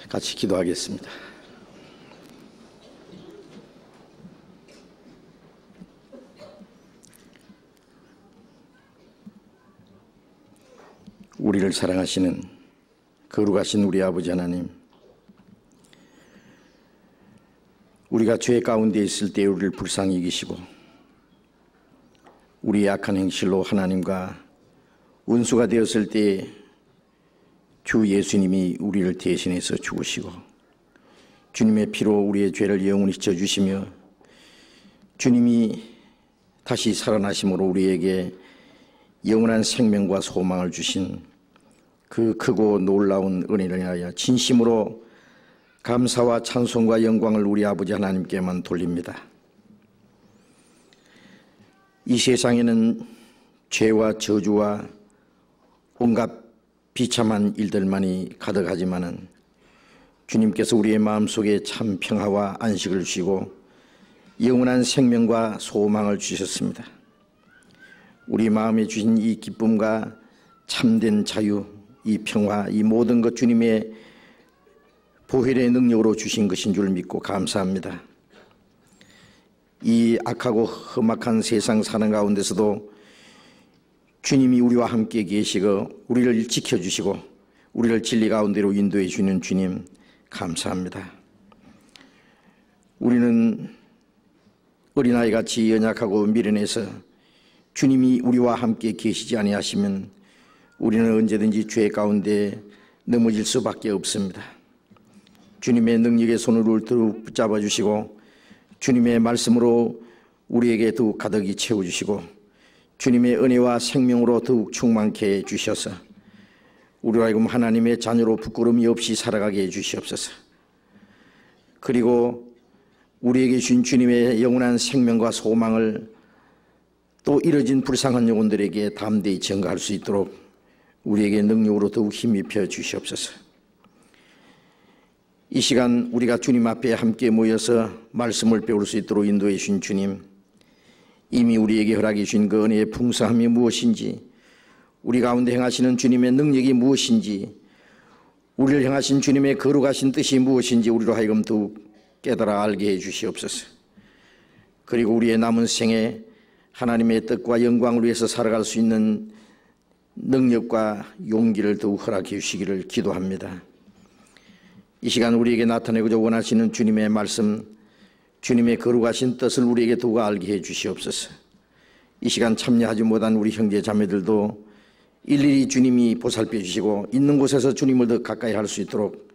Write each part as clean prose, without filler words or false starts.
같이 기도하겠습니다. 우리를 사랑하시는 거룩하신 우리 아버지 하나님, 우리가 죄 가운데 있을 때 우리를 불쌍히 여기시고 우리의 악한 행실로 하나님과 원수가 되었을 때 주 예수님이 우리를 대신해서 죽으시고 주님의 피로 우리의 죄를 영원히 씻어주시며 주님이 다시 살아나심으로 우리에게 영원한 생명과 소망을 주신 그 크고 놀라운 은혜를 인하여 진심으로 감사와 찬송과 영광을 우리 아버지 하나님께만 돌립니다. 이 세상에는 죄와 저주와 온갖 비참한 일들만이 가득하지만은 주님께서 우리의 마음속에 참 평화와 안식을 주시고 영원한 생명과 소망을 주셨습니다. 우리 마음에 주신 이 기쁨과 참된 자유, 이 평화, 이 모든 것 주님의 보혈의 능력으로 주신 것인 줄 믿고 감사합니다. 이 악하고 험악한 세상 사는 가운데서도 주님이 우리와 함께 계시고 우리를 지켜주시고 우리를 진리 가운데로 인도해 주는 주님 감사합니다. 우리는 어린아이같이 연약하고 미련해서 주님이 우리와 함께 계시지 아니하시면 우리는 언제든지 죄 가운데 넘어질 수밖에 없습니다. 주님의 능력의 손을 더욱 붙잡아 주시고 주님의 말씀으로 우리에게 더욱 가득히 채워주시고 주님의 은혜와 생명으로 더욱 충만케 해주셔서 우리로 하여금 하나님의 자녀로 부끄러움이 없이 살아가게 해주시옵소서. 그리고 우리에게 주신 주님의 영원한 생명과 소망을 또 이뤄진 불쌍한 영혼들에게 담대히 전가할 수 있도록 우리에게 능력으로 더욱 힘입혀 주시옵소서. 이 시간 우리가 주님 앞에 함께 모여서 말씀을 배울 수 있도록 인도해 주신 주님, 이미 우리에게 허락해 주신 그 은혜의 풍성함이 무엇인지, 우리 가운데 행하시는 주님의 능력이 무엇인지, 우리를 향하신 주님의 거룩하신 뜻이 무엇인지 우리로 하여금 더욱 깨달아 알게 해 주시옵소서. 그리고 우리의 남은 생에 하나님의 뜻과 영광을 위해서 살아갈 수 있는 능력과 용기를 더욱 허락해 주시기를 기도합니다. 이 시간 우리에게 나타내고자 원하시는 주님의 말씀, 주님의 거룩하신 뜻을 우리에게 더욱 알게 해 주시옵소서. 이 시간 참여하지 못한 우리 형제 자매들도 일일이 주님이 보살펴 주시고 있는 곳에서 주님을 더 가까이 할 수 있도록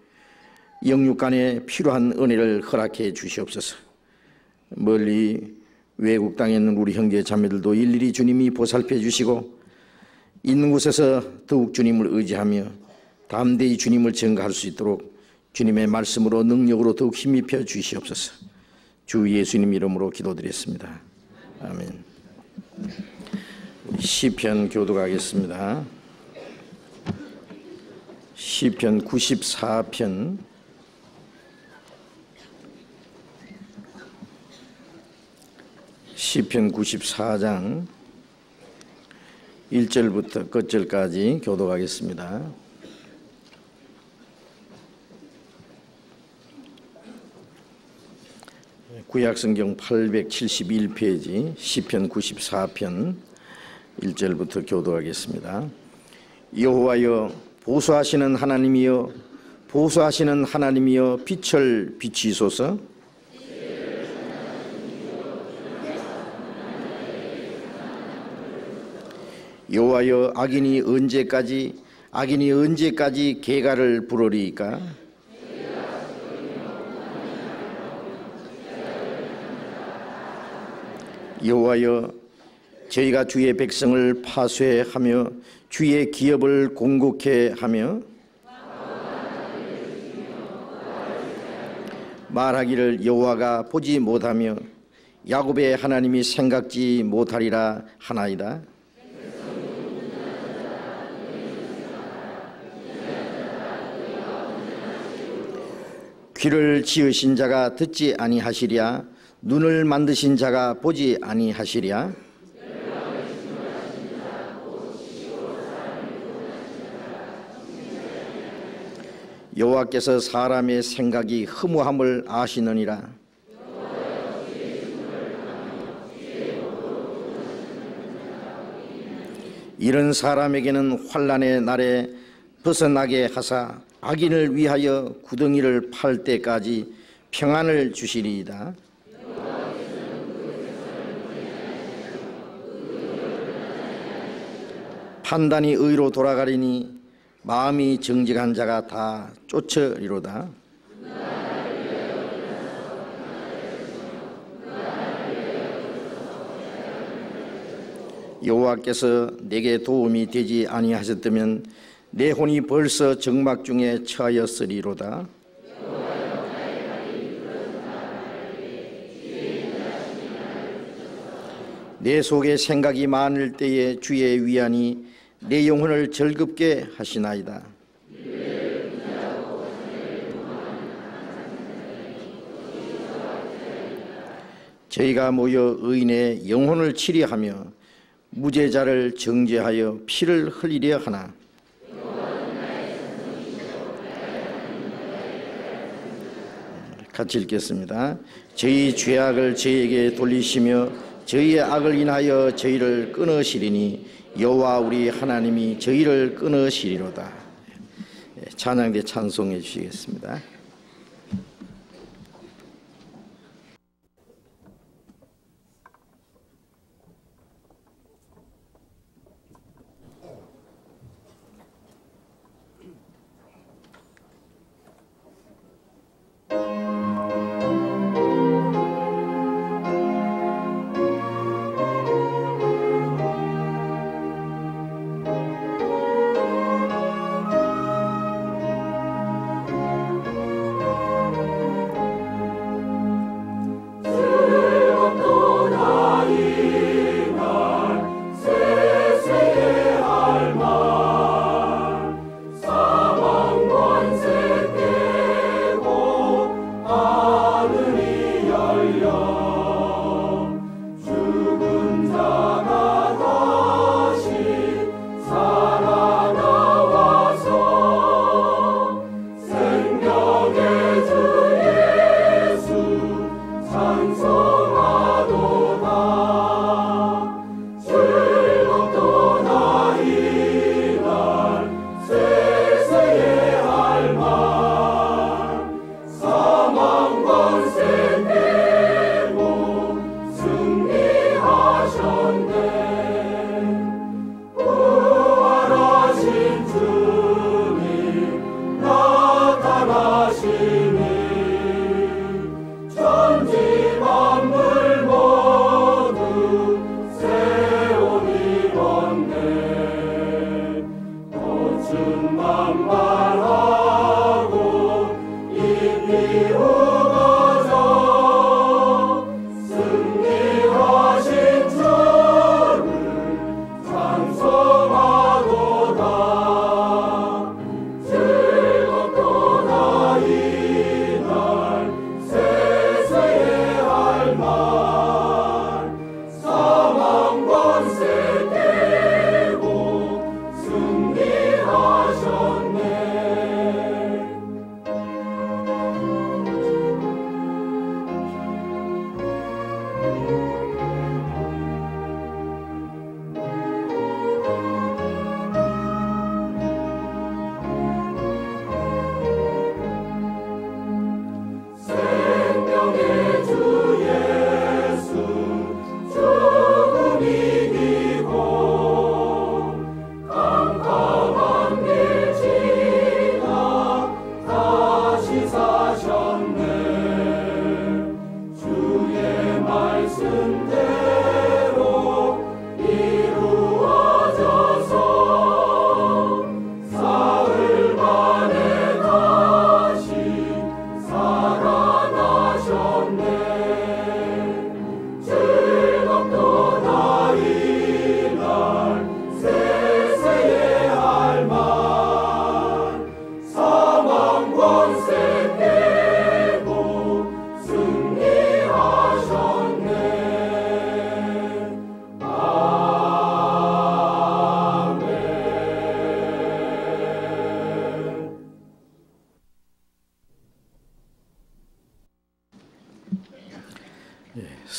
영육 간에 필요한 은혜를 허락해 주시옵소서. 멀리 외국 땅에 있는 우리 형제 자매들도 일일이 주님이 보살펴 주시고 있는 곳에서 더욱 주님을 의지하며 담대히 주님을 전가할 수 있도록 주님의 말씀으로 능력으로 더욱 힘입혀 주시옵소서. 주 예수님 이름으로 기도드렸습니다. 아멘. 시편 교독하겠습니다. 시편 94편 시편 94장 1절부터 끝절까지 교독하겠습니다. 구약성경 871페이지 시편 94편 1절부터 교도하겠습니다. 여호와여 보수하시는 하나님이여 보수하시는 하나님이여 빛을 비추소서. 여호와여 악인이 언제까지 개가를 부르리이까? 여호와여 저희가 주의 백성을 파쇄하며 주의 기업을 공곡해 하며 말하기를 여호와가 보지 못하며 야곱의 하나님이 생각지 못하리라 하나이다. 귀를 지으신 자가 듣지 아니하시랴? 눈을 만드신 자가 보지 아니하시랴? 여호와께서 사람의 생각이 허무함을 아시느니라. 이런 사람에게는 환난의 날에 벗어나게 하사 악인을 위하여 구덩이를 팔 때까지 평안을 주시리이다. 판단이 의로 돌아가리니 마음이 정직한 자가 다 쫓으리로다. 여호와께서 내게 도움이 되지 아니하셨다면 내 혼이 벌써 정막 중에 처하였으리로다. 내 속에 생각이 많을 때에 주의 위안이 내 영혼을 즐겁게 하시나이다. 저희가 모여 의인의 영혼을 치리하며 무죄자를 정죄하여 피를 흘리려 하나. 같이 읽겠습니다. 저희 죄악을 저희에게 돌리시며 저희의 악을 인하여 저희를 끊으시리니 여호와 우리 하나님이 저희를 끊으시리로다. 찬양대 찬송해 주시겠습니다.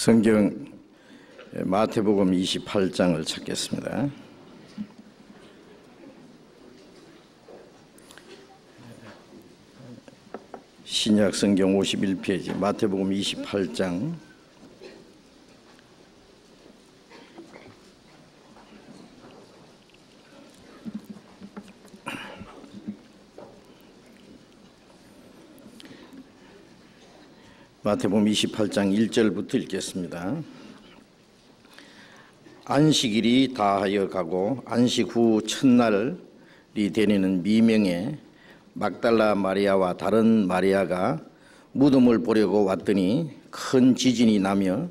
성경 마태복음 28장을 찾겠습니다. 신약 성경 51페이지 마태복음 28장 마태복음 28장 1절부터 읽겠습니다. 안식일이 다하여 가고 안식 후 첫날이 되는 미명에 막달라 마리아와 다른 마리아가 무덤을 보려고 왔더니 큰 지진이 나며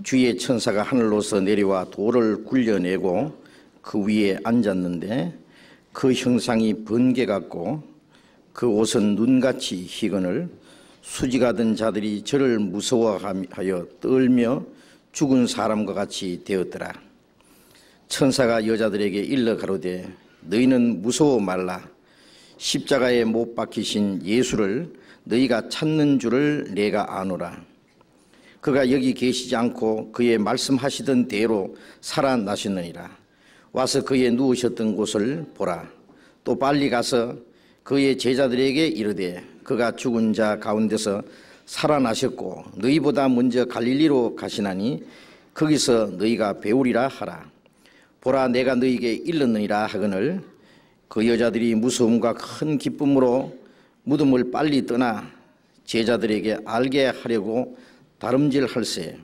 주의 천사가 하늘로서 내려와 돌을 굴려내고 그 위에 앉았는데 그 형상이 번개 같고 그 옷은 눈같이 희건을 수지가 든 자들이 저를 무서워하여 떨며 죽은 사람과 같이 되었더라. 천사가 여자들에게 일러 가로되 너희는 무서워 말라. 십자가에 못 박히신 예수를 너희가 찾는 줄을 내가 아노라. 그가 여기 계시지 않고 그의 말씀하시던 대로 살아나셨느니라. 와서 그의 누우셨던 곳을 보라. 또 빨리 가서 그의 제자들에게 이르되 그가 죽은 자 가운데서 살아나셨고 너희보다 먼저 갈릴리로 가시나니 거기서 너희가 배우리라 하라. 보라 내가 너희에게 일렀느니라 하거늘 그 여자들이 무서움과 큰 기쁨으로 무덤을 빨리 떠나 제자들에게 알게 하려고 다름질할세.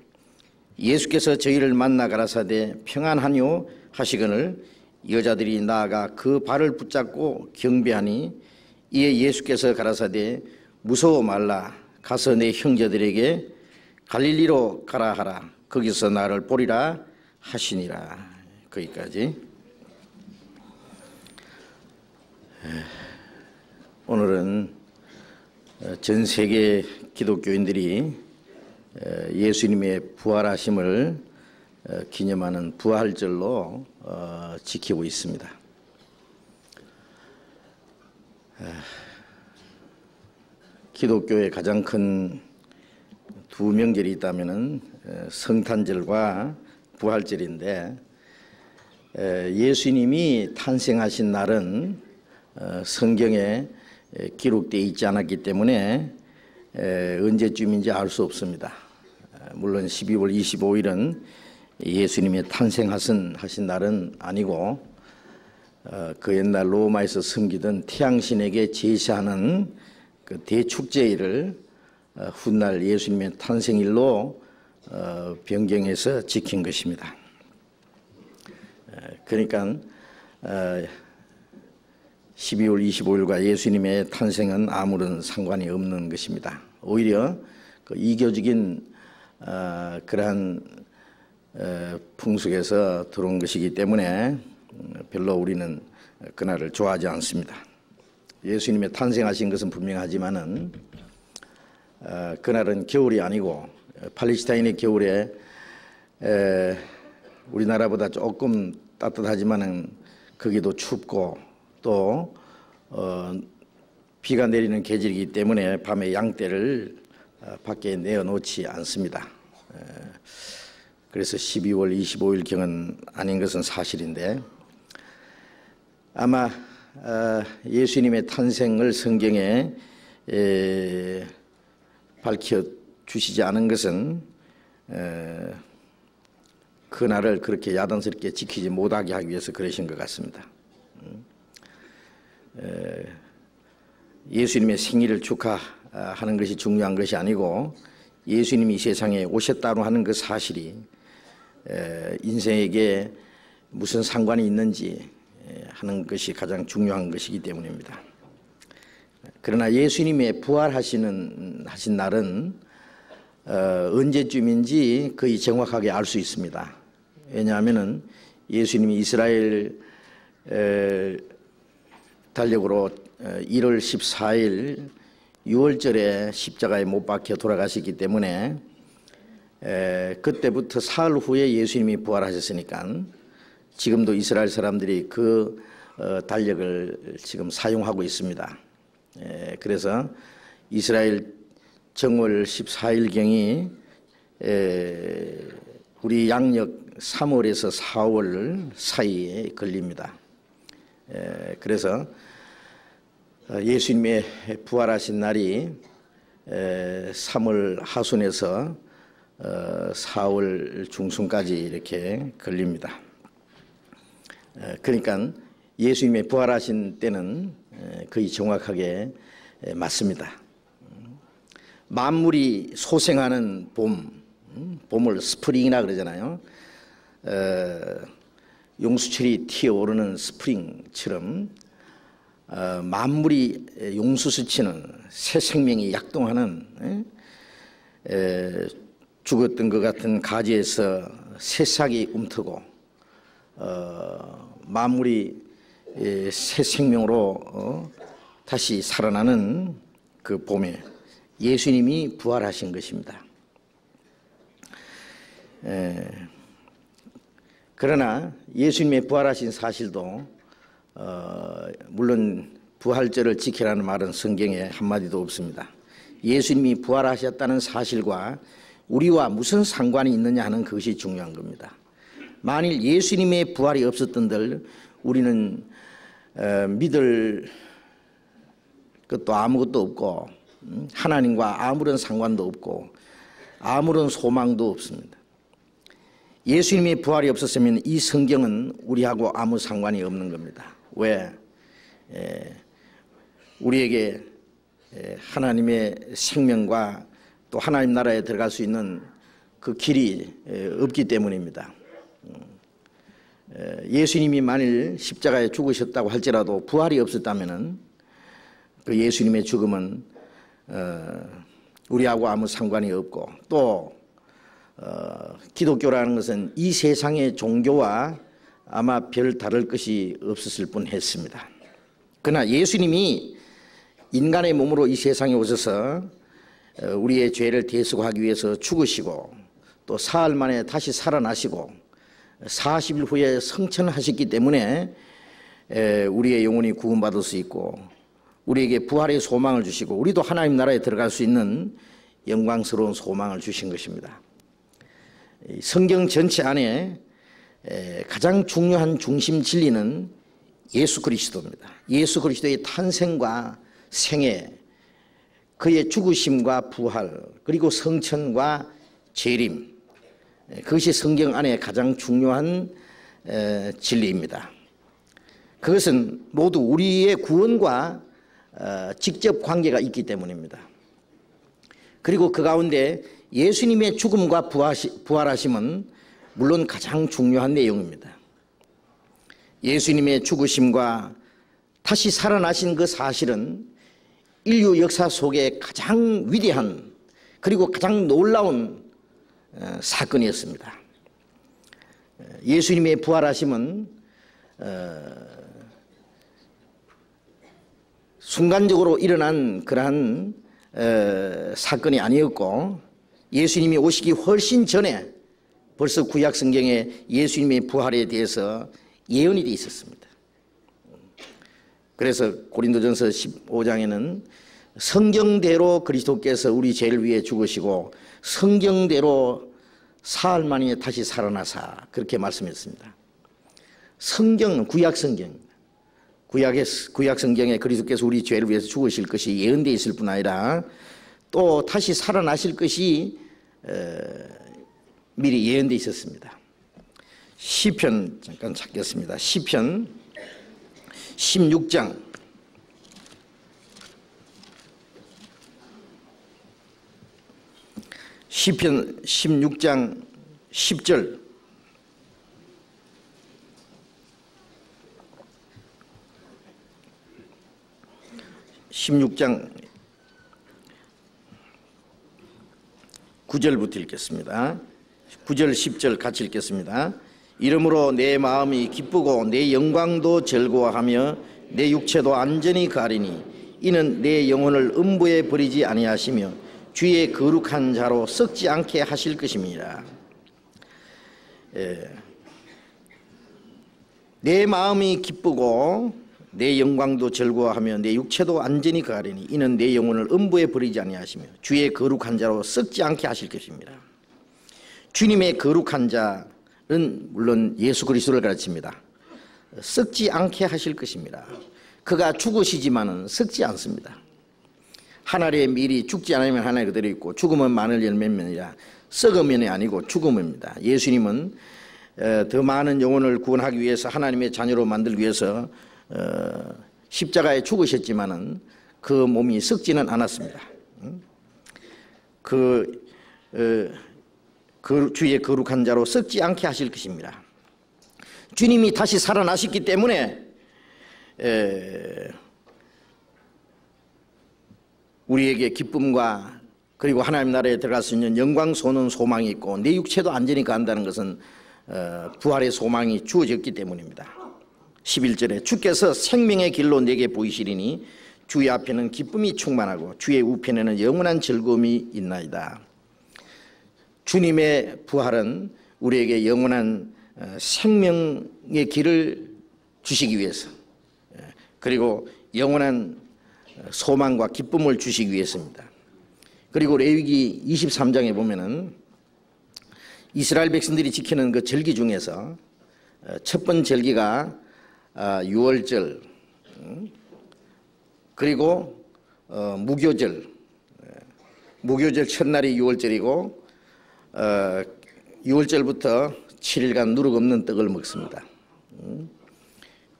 예수께서 저희를 만나 가라사대 평안하뇨 하시거늘 여자들이 나아가 그 발을 붙잡고 경배하니 이에 예수께서 가라사대 무서워 말라. 가서 내 형제들에게 갈릴리로 가라 하라. 거기서 나를 보리라 하시니라. 거기까지. 오늘은 전 세계 기독교인들이 예수님의 부활하심을 기념하는 부활절로 지키고 있습니다. 기독교의 가장 큰 두 명절이 있다면 성탄절과 부활절인데 예수님이 탄생하신 날은 성경에 기록되어 있지 않았기 때문에 언제쯤인지 알 수 없습니다. 물론 12월 25일은 예수님이 탄생하신 날은 아니고 그 옛날 로마에서 섬기던 태양신에게 제시하는 그 대축제일을 훗날 예수님의 탄생일로 변경해서 지킨 것입니다. 그러니까 12월 25일과 예수님의 탄생은 아무런 상관이 없는 것입니다. 오히려 그 이교적인 그러한 풍속에서 들어온 것이기 때문에 별로 우리는 그날을 좋아하지 않습니다. 예수님의 탄생하신 것은 분명하지만은 그날은 겨울이 아니고 팔레스타인의 겨울에 우리나라보다 조금 따뜻하지만은 거기도 춥고 또 비가 내리는 계절이기 때문에 밤에 양떼를 밖에 내어놓지 않습니다. 그래서 12월 25일경은 아닌 것은 사실인데 아마 예수님의 탄생을 성경에 밝혀주시지 않은 것은 그날을 그렇게 야단스럽게 지키지 못하게 하기 위해서 그러신 것 같습니다. 예수님의 생일을 축하하는 것이 중요한 것이 아니고 예수님이 세상에 오셨다고 하는 그 사실이 인생에게 무슨 상관이 있는지 하는 것이 가장 중요한 것이기 때문입니다. 그러나 예수님의 부활하신 날은 언제쯤인지 거의 정확하게 알 수 있습니다. 왜냐하면 예수님이 이스라엘 달력으로 1월 14일 6월절에 십자가에 못 박혀 돌아가시기 때문에 그때부터 사흘 후에 예수님이 부활하셨으니까 지금도 이스라엘 사람들이 그 달력을 지금 사용하고 있습니다. 그래서 이스라엘 정월 14일경이 우리 양력 3월에서 4월 사이에 걸립니다. 그래서 예수님의 부활하신 날이 3월 하순에서 4월 중순까지 이렇게 걸립니다. 그러니까 예수님의 부활하신 때는 거의 정확하게 맞습니다. 만물이 소생하는 봄을 스프링이라 그러잖아요. 용수철이 튀어오르는 스프링처럼 만물이 용수스치는 새 생명이 약동하는 죽었던 것 같은 가지에서 새싹이 움트고 만물이 새 생명으로 다시 살아나는 그 봄에 예수님이 부활하신 것입니다. 그러나 예수님의 부활하신 사실도 물론 부활절을 지키라는 말은 성경에 한마디도 없습니다. 예수님이 부활하셨다는 사실과 우리와 무슨 상관이 있느냐 하는 그것이 중요한 겁니다. 만일 예수님의 부활이 없었던들 우리는 믿을 것도 아무것도 없고 하나님과 아무런 상관도 없고 아무런 소망도 없습니다. 예수님의 부활이 없었으면 이 성경은 우리하고 아무 상관이 없는 겁니다. 왜? 우리에게 하나님의 생명과 또 하나님 나라에 들어갈 수 있는 그 길이 없기 때문입니다. 예수님이 만일 십자가에 죽으셨다고 할지라도 부활이 없었다면 그 예수님의 죽음은 우리하고 아무 상관이 없고 또 기독교라는 것은 이 세상의 종교와 아마 별 다를 것이 없었을 뻔했습니다. 그러나 예수님이 인간의 몸으로 이 세상에 오셔서 우리의 죄를 대속하기 위해서 죽으시고 또 사흘 만에 다시 살아나시고 40일 후에 성천하셨기 때문에 우리의 영혼이 구원받을 수 있고 우리에게 부활의 소망을 주시고 우리도 하나님 나라에 들어갈 수 있는 영광스러운 소망을 주신 것입니다. 성경 전체 안에 가장 중요한 중심 진리는 예수 그리스도입니다. 예수 그리스도의 탄생과 생애, 그의 죽으심과 부활, 그리고 성천과 재림, 그것이 성경 안에 가장 중요한 진리입니다. 그것은 모두 우리의 구원과 직접 관계가 있기 때문입니다. 그리고 그 가운데 예수님의 죽음과 부활하심은 물론 가장 중요한 내용입니다. 예수님의 죽으심과 다시 살아나신 그 사실은 인류 역사 속에 가장 위대한 그리고 가장 놀라운 사건이었습니다. 예수님의 부활하심은 순간적으로 일어난 그러한 사건이 아니었고 예수님이 오시기 훨씬 전에 벌써 구약 성경에 예수님의 부활에 대해서 예언이 되어 있었습니다. 그래서 고린도전서 15장에는 성경대로 그리스도께서 우리 죄를 위해 죽으시고 성경대로 사흘 만에 다시 살아나사 그렇게 말씀했습니다. 성경은 구약 성경입니다. 구약 성경에 그리스도께서 우리 죄를 위해서 죽으실 것이 예언되어 있을 뿐 아니라 또 다시 살아나실 것이 미리 예언되어 있었습니다. 시편 잠깐 찾겠습니다. 시편 16장 10절 (16장 9절부터 읽겠습니다. 9절 10절 같이 읽겠습니다. 이러므로 내 마음이 기쁘고 내 영광도 즐거워하며 내 육체도 안전히 가리니 이는 내 영혼을 음부에 버리지 아니하시며 주의 거룩한 자로 썩지 않게 하실 것입니다. 내 마음이 기쁘고 내 영광도 즐거워하며 내 육체도 안전히 가리니 이는 내 영혼을 음부에 버리지 아니하시며 주의 거룩한 자로 썩지 않게 하실 것입니다. 주님의 거룩한 자는 물론 예수 그리스도를 가르칩니다. 썩지 않게 하실 것입니다. 그가 죽으시지만은 썩지 않습니다. 한 알의 밀이 죽지 않으면 한 알 그대로 있고 죽으면 마늘 열매면이라 썩으면이 아니고 죽음입니다. 예수님은 더 많은 영혼을 구원하기 위해서 하나님의 자녀로 만들기 위해서 십자가에 죽으셨지만은 그 몸이 썩지는 않았습니다. 그 주의 거룩한 자로 썩지 않게 하실 것입니다. 주님이 다시 살아나셨기 때문에 우리에게 기쁨과 그리고 하나님 나라에 들어갈 수 있는 영광스러운 소망이 있고 내 육체도 안전히 간다는 것은 부활의 소망이 주어졌기 때문입니다. 11절에 주께서 생명의 길로 내게 보이시리니 주의 앞에는 기쁨이 충만하고 주의 우편에는 영원한 즐거움이 있나이다. 주님의 부활은 우리에게 영원한 생명의 길을 주시기 위해서 그리고 영원한 소망과 기쁨을 주시기 위해서입니다. 그리고 레위기 23장에 보면은 이스라엘 백성들이 지키는 그 절기 중에서 첫 번째 절기가 유월절 그리고 무교절 첫날이 유월절이고 6월절부터 7일간 누룩 없는 떡을 먹습니다.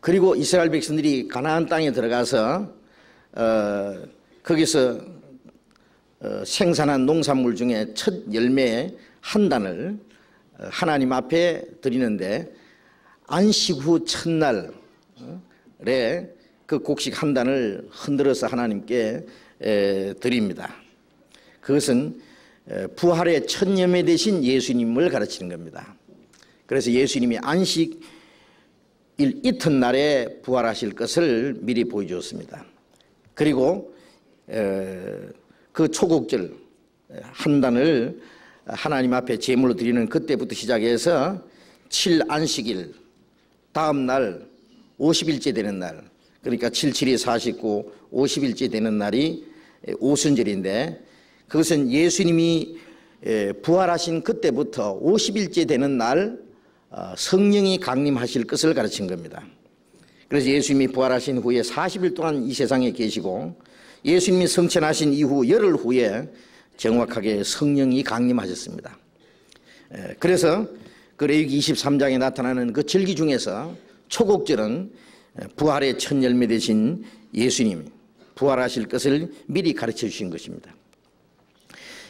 그리고 이스라엘 백성들이 가나안 땅에 들어가서 거기서 생산한 농산물 중에 첫 열매 한 단을 하나님 앞에 드리는데 안식 후 첫날에 그 곡식 한 단을 흔들어서 하나님께 드립니다. 그것은 부활의 첫 열매 되신 예수님을 가르치는 겁니다. 그래서 예수님이 안식일 이튿날에 부활하실 것을 미리 보여주었습니다. 그리고 그 초곡절 한 단을 하나님 앞에 제물로 드리는 그때부터 시작해서 7안식일 다음 날 50일째 되는 날, 그러니까 7, 7이 49, 50일째 되는 날이 오순절인데 그것은 예수님이 부활하신 그때부터 50일째 되는 날 성령이 강림하실 것을 가르친 겁니다. 그래서 예수님이 부활하신 후에 40일 동안 이 세상에 계시고 예수님이 성천하신 이후 열흘 후에 정확하게 성령이 강림하셨습니다. 그래서 그 레위기 23장에 나타나는 그 절기 중에서 초곡절은 부활의 첫 열매 되신 예수님 부활하실 것을 미리 가르쳐 주신 것입니다.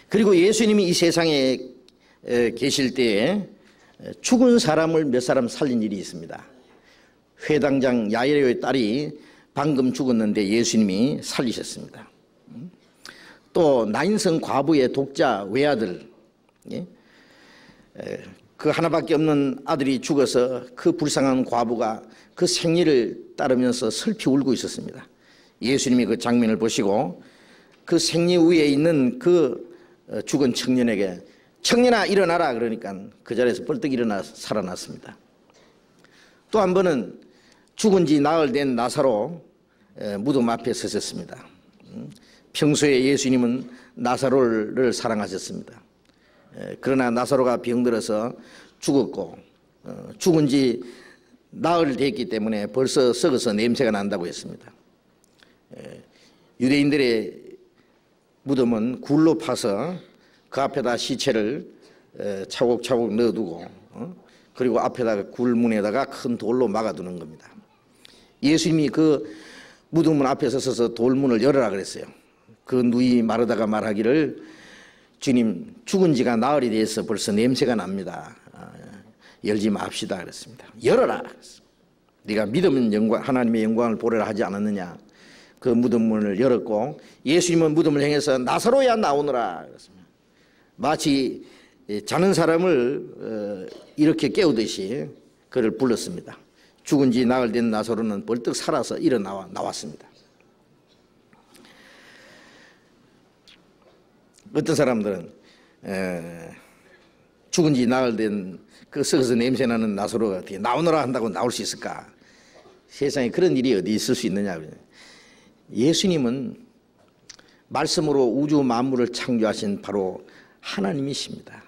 그리고 예수님이 이 세상에 계실 때에 죽은 사람을 몇 사람 살린 일이 있습니다. 회당장 야이로의 딸이 방금 죽었는데 예수님이 살리셨습니다. 또 나인성 과부의 독자 외아들, 그 하나밖에 없는 아들이 죽어서 그 불쌍한 과부가 그 생리를 따르면서 슬피 울고 있었습니다. 예수님이 그 장면을 보시고 그 생리 위에 있는 그 죽은 청년에게 청년아 일어나라 그러니까 그 자리에서 벌떡 일어나 살아났습니다. 또 한 번은 죽은 지 나흘 된 나사로 무덤 앞에 서셨습니다. 평소에 예수님은 나사로를 사랑하셨습니다. 그러나 나사로가 병들어서 죽었고 죽은 지 나흘 됐기 때문에 벌써 썩어서 냄새가 난다고 했습니다. 유대인들의 무덤은 굴로 파서 그 앞에다 시체를 차곡차곡 넣어두고 그리고 앞에다가 굴문에다가 큰 돌로 막아두는 겁니다. 예수님이 그 무덤문 앞에 서서 돌문을 열어라 그랬어요. 그 누이 마르다가 말하기를 주님 죽은 지가 나흘이 돼서 벌써 냄새가 납니다. 열지 맙시다 그랬습니다. 열어라. 네가 믿으면 하나님의 영광을 보려라 하지 않았느냐. 그 무덤문을 열었고 예수님은 무덤을 향해서 나사로야 나오너라 그랬습니다. 마치 자는 사람을 이렇게 깨우듯이 그를 불렀습니다. 죽은 지 나흘 된 나사로는 벌떡 살아서 나왔습니다. 어떤 사람들은 죽은 지 나흘 된 그 썩어서 냄새나는 나사로가 어떻게 나오너라 한다고 나올 수 있을까? 세상에 그런 일이 어디 있을 수 있느냐. 예수님은 말씀으로 우주 만물을 창조하신 바로 하나님이십니다.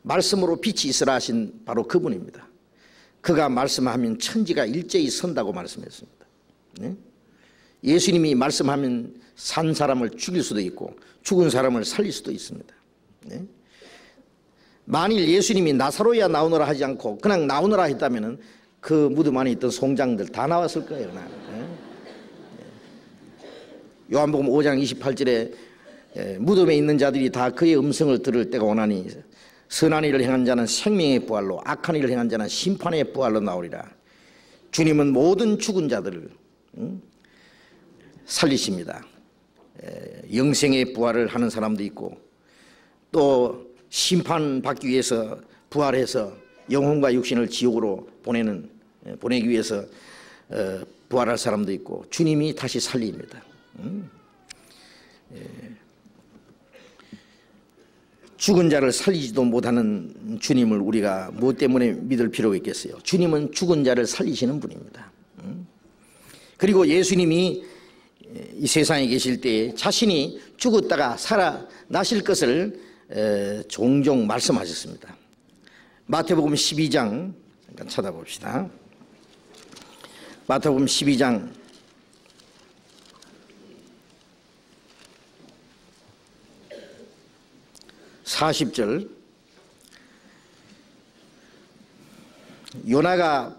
말씀으로 빛이 있으라 하신 바로 그분입니다. 그가 말씀하면 천지가 일제히 선다고 말씀했습니다. 예수님이 말씀하면 산 사람을 죽일 수도 있고 죽은 사람을 살릴 수도 있습니다. 만일 예수님이 나사로야 나오너라 하지 않고 그냥 나오너라 했다면 그 무덤 안에 있던 송장들 다 나왔을 거예요. 요한복음 5장 28절에 무덤에 있는 자들이 다 그의 음성을 들을 때가 오나니 선한 일을 행한 자는 생명의 부활로 악한 일을 행한 자는 심판의 부활로 나오리라. 주님은 모든 죽은 자들을 살리십니다. 영생의 부활을 하는 사람도 있고 또 심판받기 위해서 부활해서 영혼과 육신을 지옥으로 보내기 위해서 부활할 사람도 있고 주님이 다시 살립니다. 죽은 자를 살리지도 못하는 주님을 우리가 무엇 때문에 믿을 필요가 있겠어요? 주님은 죽은 자를 살리시는 분입니다. 그리고 예수님이 이 세상에 계실 때 자신이 죽었다가 살아나실 것을 종종 말씀하셨습니다. 마태복음 12장 잠깐 찾아봅시다. 마태복음 12장 40절 요나가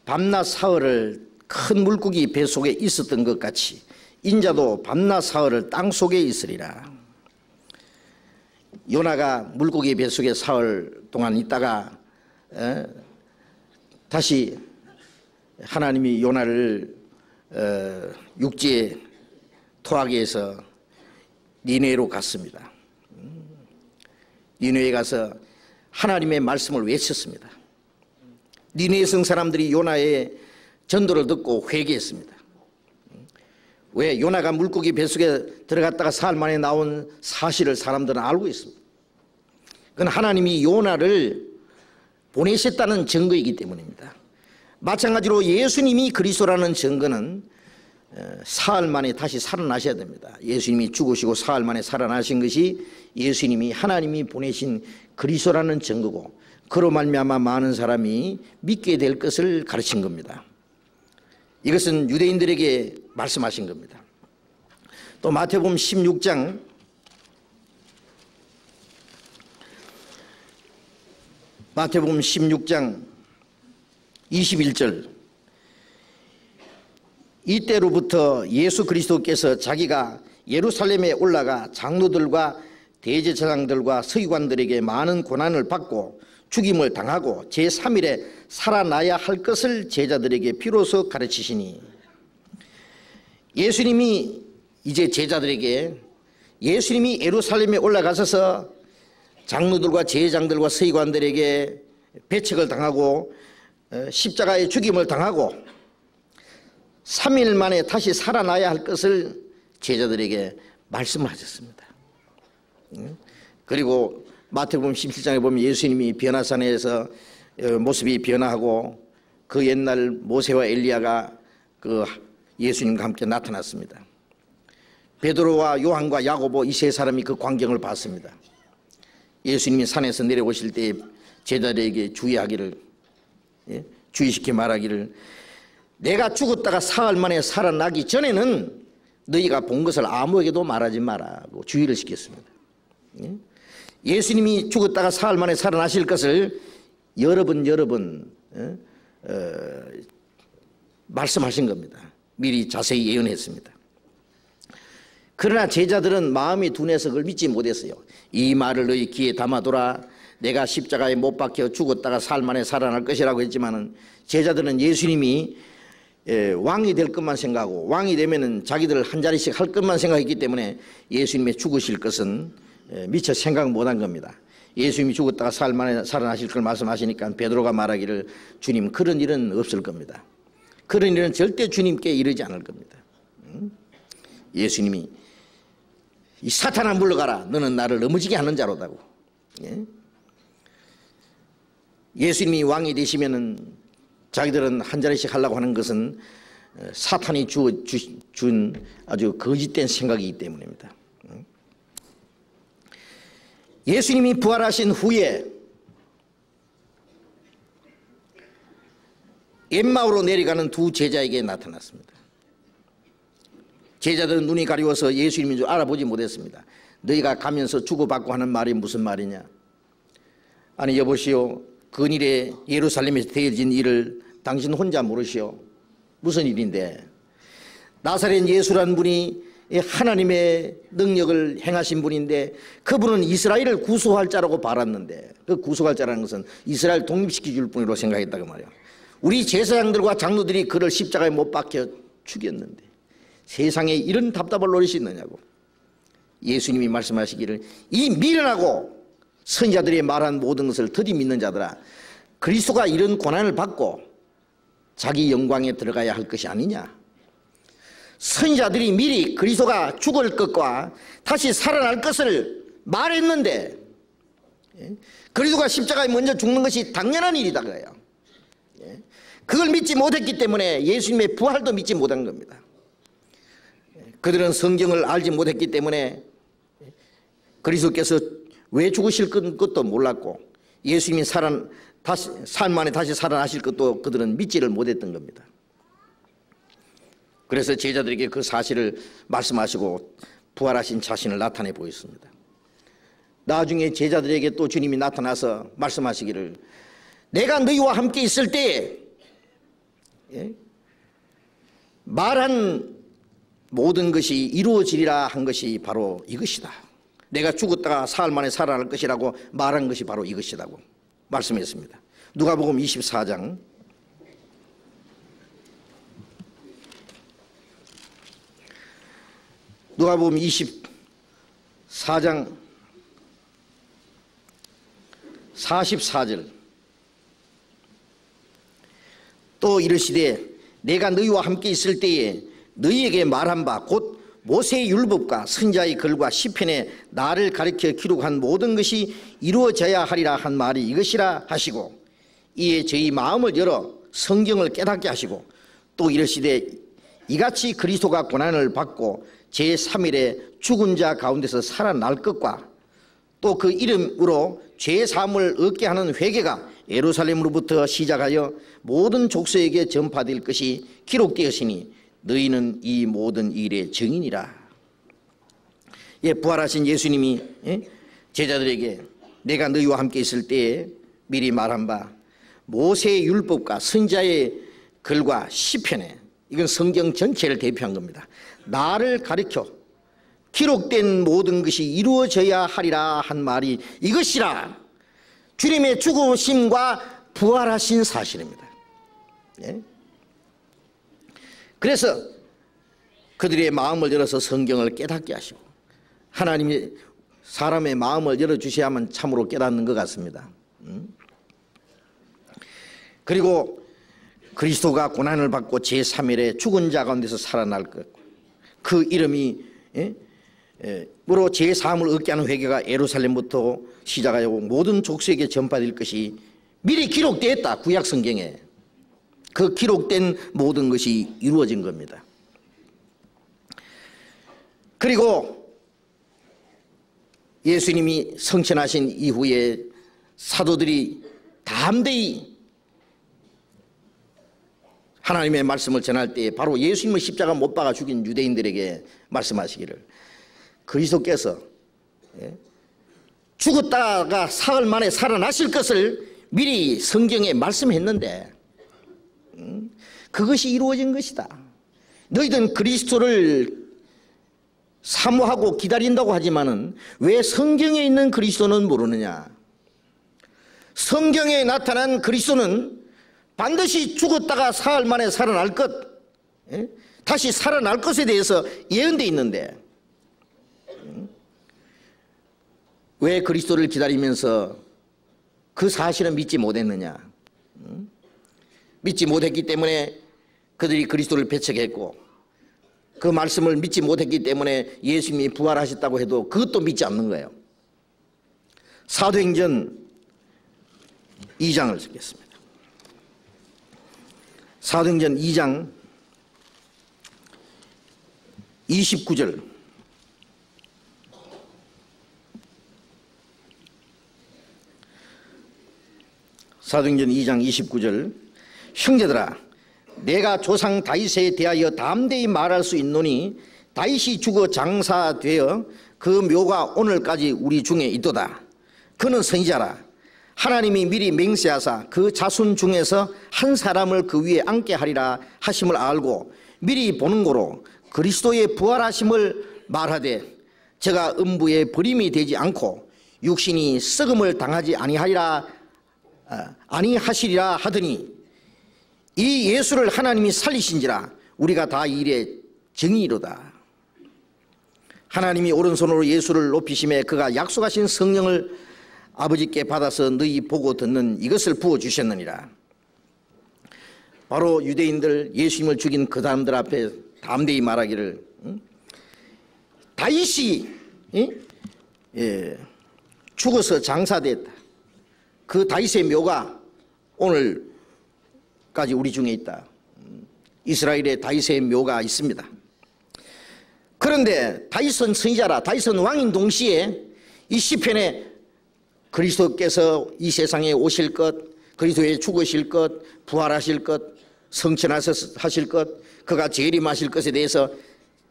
밤낮 사흘을 큰 물고기 뱃속에 있었던 것 같이 인자도 밤낮 사흘을 땅속에 있으리라. 요나가 물고기 뱃속에 사흘 동안 있다가 다시 하나님이 요나를 육지에 토하게 해서 니느웨로 갔습니다. 니느웨에 가서 하나님의 말씀을 외쳤습니다. 니느웨 성 사람들이 요나의 전도를 듣고 회개했습니다. 왜? 요나가 물고기 뱃속에 들어갔다가 사흘 만에 나온 사실을 사람들은 알고 있습니다. 그건 하나님이 요나를 보내셨다는 증거이기 때문입니다. 마찬가지로 예수님이 그리스도라는 증거는 사흘 만에 다시 살아나셔야 됩니다. 예수님이 죽으시고 사흘 만에 살아나신 것이 예수님이 하나님이 보내신 그리스도라는 증거고 그로 말미암아 많은 사람이 믿게 될 것을 가르친 겁니다. 이것은 유대인들에게 말씀하신 겁니다. 또 마태복음 16장 21절 이때로부터 예수 그리스도께서 자기가 예루살렘에 올라가 장로들과 대제사장들과 서기관들에게 많은 고난을 받고 죽임을 당하고 제3일에 살아나야 할 것을 제자들에게 비로소 가르치시니 예수님이 이제 제자들에게 예수님이 예루살렘에 올라가셔서 장로들과 제사장들과 서기관들에게 배척을 당하고 십자가의 죽임을 당하고 3일 만에 다시 살아나야 할 것을 제자들에게 말씀을 하셨습니다. 그리고 마태복음 17장에 보면 예수님이 변화산에서 모습이 변화하고 그 옛날 모세와 엘리야가 그 예수님과 함께 나타났습니다. 베드로와 요한과 야고보 이 세 사람이 그 광경을 봤습니다. 예수님이 산에서 내려오실 때 제자들에게 주의시켜 말하기를 내가 죽었다가 사흘 만에 살아나기 전에는 너희가 본 것을 아무에게도 말하지 마라고 주의를 시켰습니다. 예수님이 죽었다가 사흘 만에 살아나실 것을 여러 번 말씀하신 겁니다. 미리 자세히 예언했습니다. 그러나 제자들은 마음이 둔해서 그걸 믿지 못했어요. 이 말을 너희 귀에 담아둬라. 내가 십자가에 못 박혀 죽었다가 사흘 만에 살아날 것이라고 했지만은 제자들은 예수님이 왕이 될 것만 생각하고 왕이 되면은 자기들 한 자리씩 할 것만 생각했기 때문에 예수님의 죽으실 것은 미처 생각 못한 겁니다. 예수님이 죽었다가 사흘 만에 살아나실 걸 말씀하시니까 베드로가 말하기를 주님 그런 일은 없을 겁니다. 그런 일은 절대 주님께 이르지 않을 겁니다. 예수님이 이 사탄아 물러가라 너는 나를 넘어지게 하는 자로다고. 예수님이 왕이 되시면은 자기들은 한 자리씩 하려고 하는 것은 사탄이 준 아주 거짓된 생각이기 때문입니다. 예수님이 부활하신 후에 엠마오로 내려가는 두 제자에게 나타났습니다. 제자들은 눈이 가려워서 예수님인 줄 알아보지 못했습니다. 너희가 가면서 주고받고 하는 말이 무슨 말이냐? 아니 여보시오, 근일에 예루살렘에서 되어진 일을 당신 혼자 모르시오. 무슨 일인데? 나사렛 예수라는 분이 하나님의 능력을 행하신 분인데 그분은 이스라엘을 구속할 자라고 바랐는데, 그 구속할 자라는 것은 이스라엘 독립시켜줄 분으로 생각했다고 말이야. 우리 제사장들과 장로들이 그를 십자가에 못 박혀 죽였는데 세상에 이런 답답할 노릇이 있느냐고. 예수님이 말씀하시기를 이 미련하고 선지자들이 말한 모든 것을 더디 믿는 자들아, 그리스도가 이런 고난을 받고 자기 영광에 들어가야 할 것이 아니냐. 선지자들이 미리 그리스도가 죽을 것과 다시 살아날 것을 말했는데 그리스도가 십자가에 먼저 죽는 것이 당연한 일이다 그래요. 그걸 믿지 못했기 때문에 예수님의 부활도 믿지 못한 겁니다. 그들은 성경을 알지 못했기 때문에 그리스도께서 왜 죽으실 것도 몰랐고 예수님이 삶 만에 다시 살아나실 것도 그들은 믿지를 못했던 겁니다. 그래서 제자들에게 그 사실을 말씀하시고 부활하신 자신을 나타내 보였습니다. 나중에 제자들에게 또 주님이 나타나서 말씀하시기를 내가 너희와 함께 있을 때에 말한 모든 것이 이루어지리라 한 것이 바로 이것이다. 내가 죽었다가 사흘 만에 살아날 것이라고 말한 것이 바로 이것이라고 말씀했습니다. 누가복음 24장 누가복음 24장 44절 또 이르시되 내가 너희와 함께 있을 때에 너희에게 말한 바 곧 모세의 율법과 선지자의 글과 시편에 나를 가리켜 기록한 모든 것이 이루어져야 하리라 한 말이 이것이라 하시고 이에 저희 마음을 열어 성경을 깨닫게 하시고 또 이르시되 이같이 그리스도가 고난을 받고 제3일에 죽은 자 가운데서 살아날 것과 또 그 이름으로 죄사함을 얻게 하는 회개가 예루살렘으로부터 시작하여 모든 족속에게 전파될 것이 기록되었으니 너희는 이 모든 일의 증인이라. 부활하신 예수님이 제자들에게 내가 너희와 함께 있을 때에 미리 말한 바 모세의 율법과 선지자의 글과 시편에, 이건 성경 전체를 대표한 겁니다. 나를 가리켜 기록된 모든 것이 이루어져야 하리라 한 말이 이것이라. 주님의 죽으심과 부활하신 사실입니다. 그래서 그들의 마음을 열어서 성경을 깨닫게 하시고, 하나님이 사람의 마음을 열어주셔야만 참으로 깨닫는 것 같습니다. 그리고 그리스도가 고난을 받고 제3일에 죽은 자 가운데서 살아날 것, 그 이름이 으로 제3을 얻게 하는 회개가 예루살렘부터 시작하여 모든 족속에게 전파될 것이 미리 기록되었다. 구약 성경에 그 기록된 모든 것이 이루어진 겁니다. 그리고 예수님이 성천하신 이후에 사도들이 담대히 하나님의 말씀을 전할 때 바로 예수님을 십자가 못 박아 죽인 유대인들에게 말씀하시기를 그리스도께서 죽었다가 사흘 만에 살아나실 것을 미리 성경에 말씀했는데 그것이 이루어진 것이다. 너희들은 그리스도를 사모하고 기다린다고 하지만은 왜 성경에 있는 그리스도는 모르느냐? 성경에 나타난 그리스도는 반드시 죽었다가 사흘 만에 살아날 것, 다시 살아날 것에 대해서 예언되어 있는데 왜 그리스도를 기다리면서 그 사실은 믿지 못했느냐? 믿지 못했기 때문에 그들이 그리스도를 배척했고, 그 말씀을 믿지 못했기 때문에 예수님이 부활하셨다고 해도 그것도 믿지 않는 거예요. 사도행전 2장을 쓰겠습니다. 사도행전 2장 29절 사도행전 2장 29절 형제들아 내가 조상 다윗에 대하여 담대히 말할 수 있노니 다윗이 죽어 장사되어 그 묘가 오늘까지 우리 중에 있도다. 그는 선지자라. 하나님이 미리 맹세하사 그 자손 중에서 한 사람을 그 위에 앉게 하리라 하심을 알고 미리 보는 거로 그리스도의 부활하심을 말하되 제가 음부에 버림이 되지 않고 육신이 썩음을 당하지 아니하시리라 하더니 이 예수를 하나님이 살리신지라 우리가 다 이 일의 증인이로다. 하나님이 오른손으로 예수를 높이심에 그가 약속하신 성령을 아버지께 받아서 너희 보고 듣는 이것을 부어주셨느니라. 바로 유대인들 예수님을 죽인 그 사람들 앞에 담대히 말하기를 다윗이 죽어서 장사됐다. 그 다윗의 묘가 오늘까지 우리 중에 있다. 이스라엘에 다윗의 묘가 있습니다. 그런데 다윗은 선지자라. 다윗은 왕인 동시에 이 시편에 그리스도께서 이 세상에 오실 것, 그리스도에 죽으실 것, 부활하실 것, 성천하실 것, 그가 재림하실 것에 대해서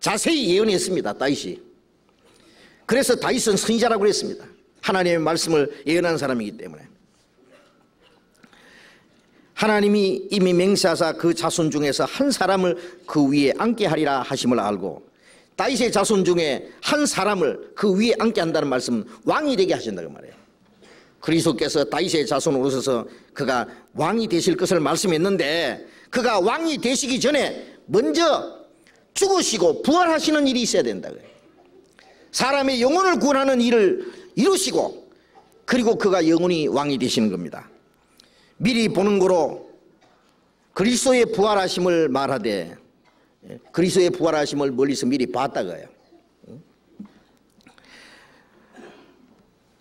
자세히 예언했습니다. 다윗이. 그래서 다윗은 선지자라고 그랬습니다. 하나님의 말씀을 예언한 사람이기 때문에. 하나님이 이미 맹세하사 그 자손 중에서 한 사람을 그 위에 앉게 하리라 하심을 알고 다윗의 자손 중에 한 사람을 그 위에 앉게 한다는 말씀은 왕이 되게 하신다고 말해요. 그리스도께서 다윗의 자손으로 오셔서 그가 왕이 되실 것을 말씀했는데 그가 왕이 되시기 전에 먼저 죽으시고 부활하시는 일이 있어야 된다고요. 사람의 영혼을 구원하는 일을 이루시고 그리고 그가 영원히 왕이 되시는 겁니다. 미리 보는 거로 그리스도의 부활하심을 말하되 그리스도의 부활하심을 멀리서 미리 봤다고요.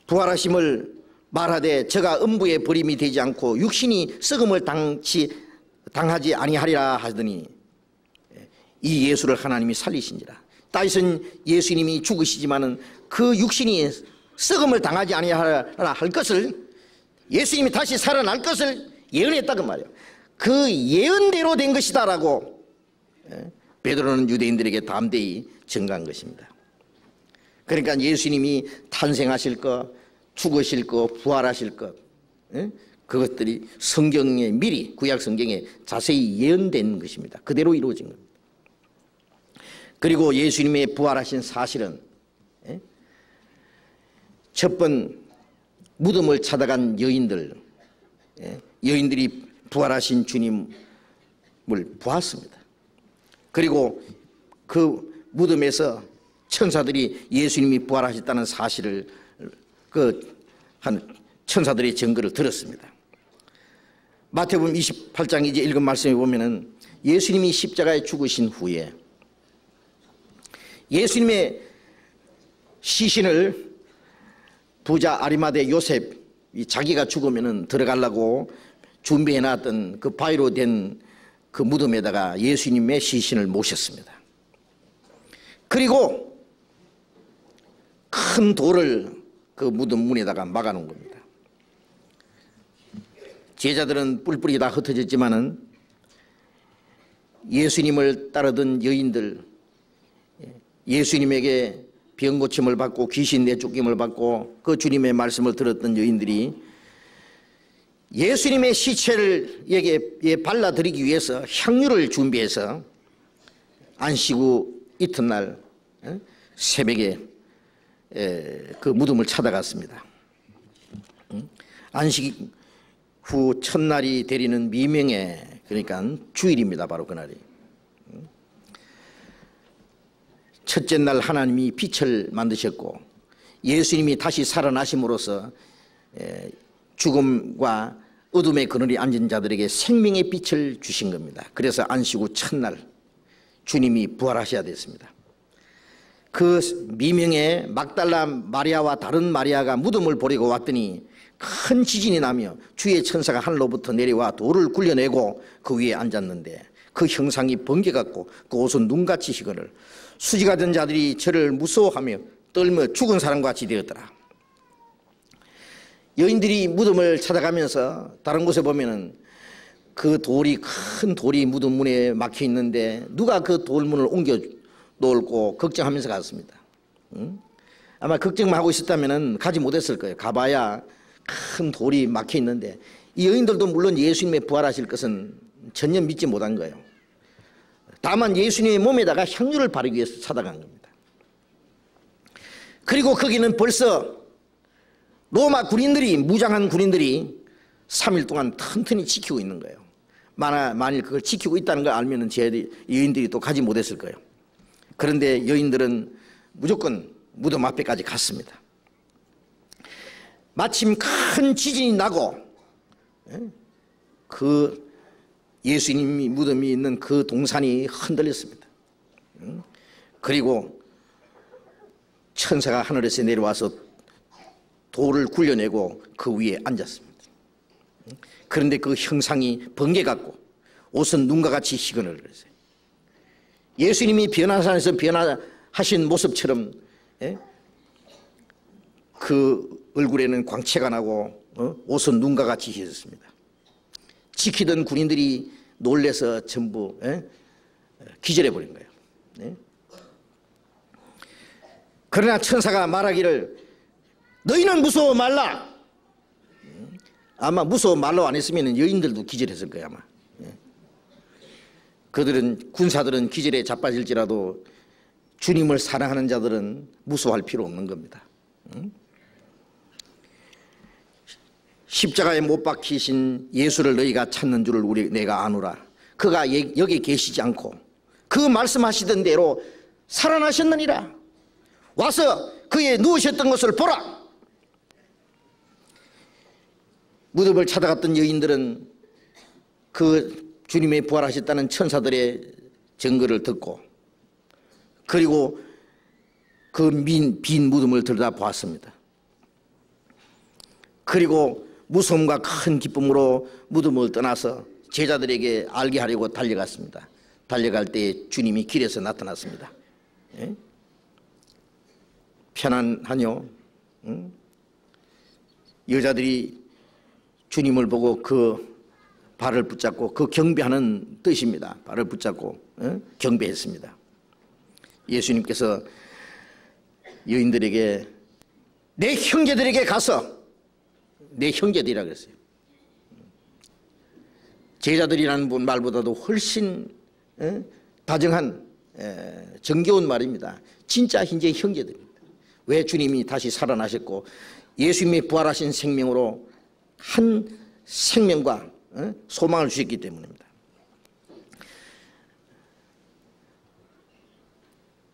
부활하심을 말하되 제가 음부에 버림이 되지 않고 육신이 썩음을 당하지 아니하리라 하더니 이 예수를 하나님이 살리신지라. 다윗은 예수님이 죽으시지만은 그 육신이 썩음을 당하지 아니하리라 할 것을 예수님이 다시 살아날 것을 예언했다고 말이에요. 그 예언대로 된 것이다라고 베드로는 유대인들에게 담대히 증거한 것입니다. 그러니까 예수님이 탄생하실 것, 죽으실 것, 부활하실 것, 그것들이 성경에 미리 구약 성경에 자세히 예언된 것입니다. 그대로 이루어진 겁니다. 그리고 예수님의 부활하신 사실은 첫 번 무덤을 찾아간 여인들이 부활하신 주님을 보았습니다. 그리고 그 무덤에서 천사들이 예수님이 부활하셨다는 사실을 천사들의 증거를 들었습니다. 마태복음 28장 이제 읽은 말씀에 보면은 예수님이 십자가에 죽으신 후에 예수님의 시신을 부자 아리마대 요셉이 자기가 죽으면은 들어가려고 준비해놨던 그 바위로 된 그 무덤에다가 예수님의 시신을 모셨습니다. 그리고 큰 돌을 그 무덤 문에다가 막아놓은 겁니다. 제자들은 뿔뿔이 다 흩어졌지만은 예수님을 따르던 여인들, 예수님에게 병 고침을 받고 귀신 내쫓김을 받고 그 주님의 말씀을 들었던 여인들이 예수님의 시체를 여기에 발라드리기 위해서 향유를 준비해서 안식 후 이튿날 새벽에 그 무덤을 찾아갔습니다. 안식 후 첫날이 되리는 미명에, 그러니까 주일입니다. 바로 그날이. 첫째 날 하나님이 빛을 만드셨고 예수님이 다시 살아나심으로써 죽음과 어둠의 그늘에 앉은 자들에게 생명의 빛을 주신 겁니다. 그래서 안식 후 첫날 주님이 부활하셔야 됐습니다. 그 미명에 막달라 마리아와 다른 마리아가 무덤을 보려고 왔더니 큰 지진이 나며 주의 천사가 하늘로부터 내려와 돌을 굴려내고 그 위에 앉았는데 그 형상이 번개같고 그 옷은 눈같이 희거늘 수지가 된 자들이 저를 무서워하며 떨며 죽은 사람과 같이 되었더라. 여인들이 무덤을 찾아가면서 다른 곳에 보면은 그 돌이, 큰 돌이 무덤 문에 막혀 있는데 누가 그 돌문을 옮겨 놓을고 걱정하면서 갔습니다. 아마 걱정만 하고 있었다면 가지 못했을 거예요. 가봐야 큰 돌이 막혀 있는데, 이 여인들도 물론 예수님의 부활하실 것은 전혀 믿지 못한 거예요. 다만 예수님의 몸에다가 향유를 바르기 위해서 찾아간 겁니다. 그리고 거기는 벌써 로마 군인들이, 무장한 군인들이 3일 동안 튼튼히 지키고 있는 거예요. 만일 그걸 지키고 있다는 걸 알면 여인들이 또 가지 못했을 거예요. 그런데 여인들은 무조건 무덤 앞에까지 갔습니다. 마침 큰 지진이 나고 그 예수님이 무덤이 있는 그 동산이 흔들렸습니다. 그리고 천사가 하늘에서 내려와서 돌을 굴려내고 그 위에 앉았습니다. 그런데 그 형상이 번개 같고 옷은 눈과 같이 희건을. 예수님이 변화산에서 변화하신 모습처럼 그 얼굴에는 광채가 나고 옷은 눈과 같이 희졌습니다. 지키던 군인들이 놀래서 전부 기절해버린 거예요. 그러나 천사가 말하기를 너희는 무서워 말라. 아마 무서워 말로 안 했으면 여인들도 기절했을 거예요. 아마 그들은, 군사들은 기절에 자빠질지라도 주님을 사랑하는 자들은 무서워할 필요 없는 겁니다. 십자가에 못 박히신 예수를 너희가 찾는 줄을 내가 아노라. 그가 여기 계시지 않고 그 말씀하시던 대로 살아나셨느니라. 와서 그의 누우셨던 것을 보라. 무덤을 찾아갔던 여인들은 그 주님의 부활하셨다는 천사들의 증거를 듣고, 그리고 그 빈 무덤을 들여다보았습니다. 그리고 무서움과 큰 기쁨으로 무덤을 떠나서 제자들에게 알게 하려고 달려갔습니다. 달려갈 때 주님이 길에서 나타났습니다. 편안하뇨? 여자들이 주님을 보고 그 발을 붙잡고, 그 경배하는 뜻입니다. 발을 붙잡고 경배했습니다. 예수님께서 여인들에게 내 형제들에게 가서, 내 형제들이라고 그랬어요. 제자들이라는 말보다도 훨씬 다정한 정겨운 말입니다. 진짜 이제 형제들입니다. 왜? 주님이 다시 살아나셨고 예수님이 부활하신 생명으로 한 생명과 소망을 주셨기 때문입니다.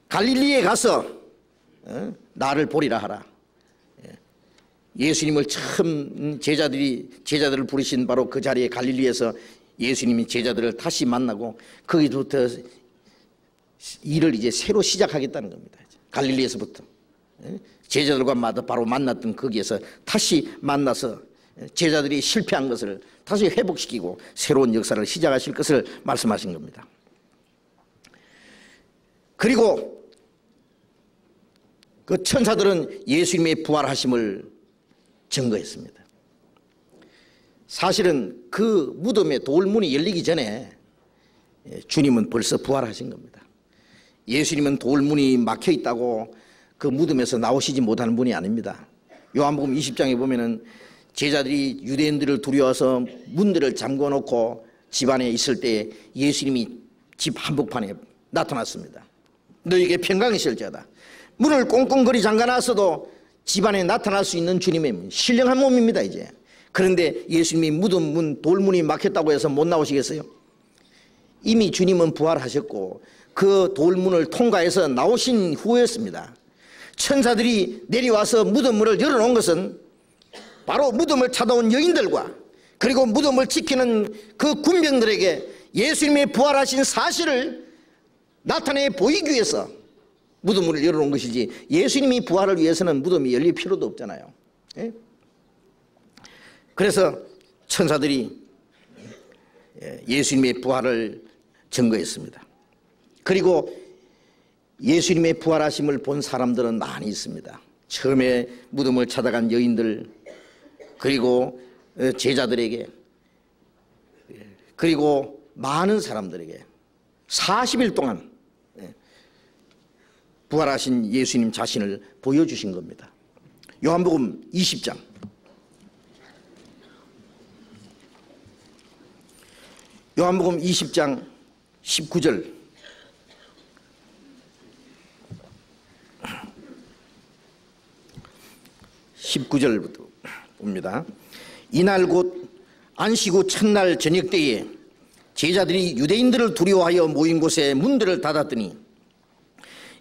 갈릴리에 가서 나를 보리라 하라. 예수님을 처음 제자들을 부르신 바로 그 자리에, 갈릴리에서 예수님이 제자들을 다시 만나고 거기부터 일을 이제 새로 시작하겠다는 겁니다. 갈릴리에서부터 제자들과 바로 만났던 거기에서 다시 만나서 제자들이 실패한 것을 다시 회복시키고 새로운 역사를 시작하실 것을 말씀하신 겁니다. 그리고 그 천사들은 예수님의 부활하심을 증거했습니다. 사실은 그 무덤의 돌문이 열리기 전에 주님은 벌써 부활하신 겁니다. 예수님은 돌문이 막혀 있다고 그 무덤에서 나오시지 못하는 분이 아닙니다. 요한복음 20장에 보면은 제자들이 유대인들을 두려워서 문들을 잠궈 놓고 집 안에 있을 때 예수님이 집 한복판에 나타났습니다. 너에게 평강이 있을지어다. 문을 꽁꽁거리 잠가놨어도 집 안에 나타날 수 있는 주님의 신령한 몸입니다. 이제 그런데 예수님이 무덤 문, 돌문이 막혔다고 해서 못 나오시겠어요? 이미 주님은 부활하셨고 그 돌문을 통과해서 나오신 후였습니다. 천사들이 내려와서 무덤문을 열어놓은 것은 바로 무덤을 찾아온 여인들과 그리고 무덤을 지키는 그 군병들에게 예수님의 부활하신 사실을 나타내 보이기 위해서 무덤문을 열어놓은 것이지, 예수님이 부활을 위해서는 무덤이 열릴 필요도 없잖아요. 그래서 천사들이 예수님의 부활을 증거했습니다. 그리고 예수님의 부활하심을 본 사람들은 많이 있습니다. 처음에 무덤을 찾아간 여인들, 그리고 제자들에게, 그리고 많은 사람들에게 40일 동안 부활하신 예수님 자신을 보여주신 겁니다. 요한복음 20장 요한복음 20장 19절 19절부터 봅니다. 이날 곧 안식 후 첫날 저녁 때에 제자들이 유대인들을 두려워하여 모인 곳에 문들을 닫았더니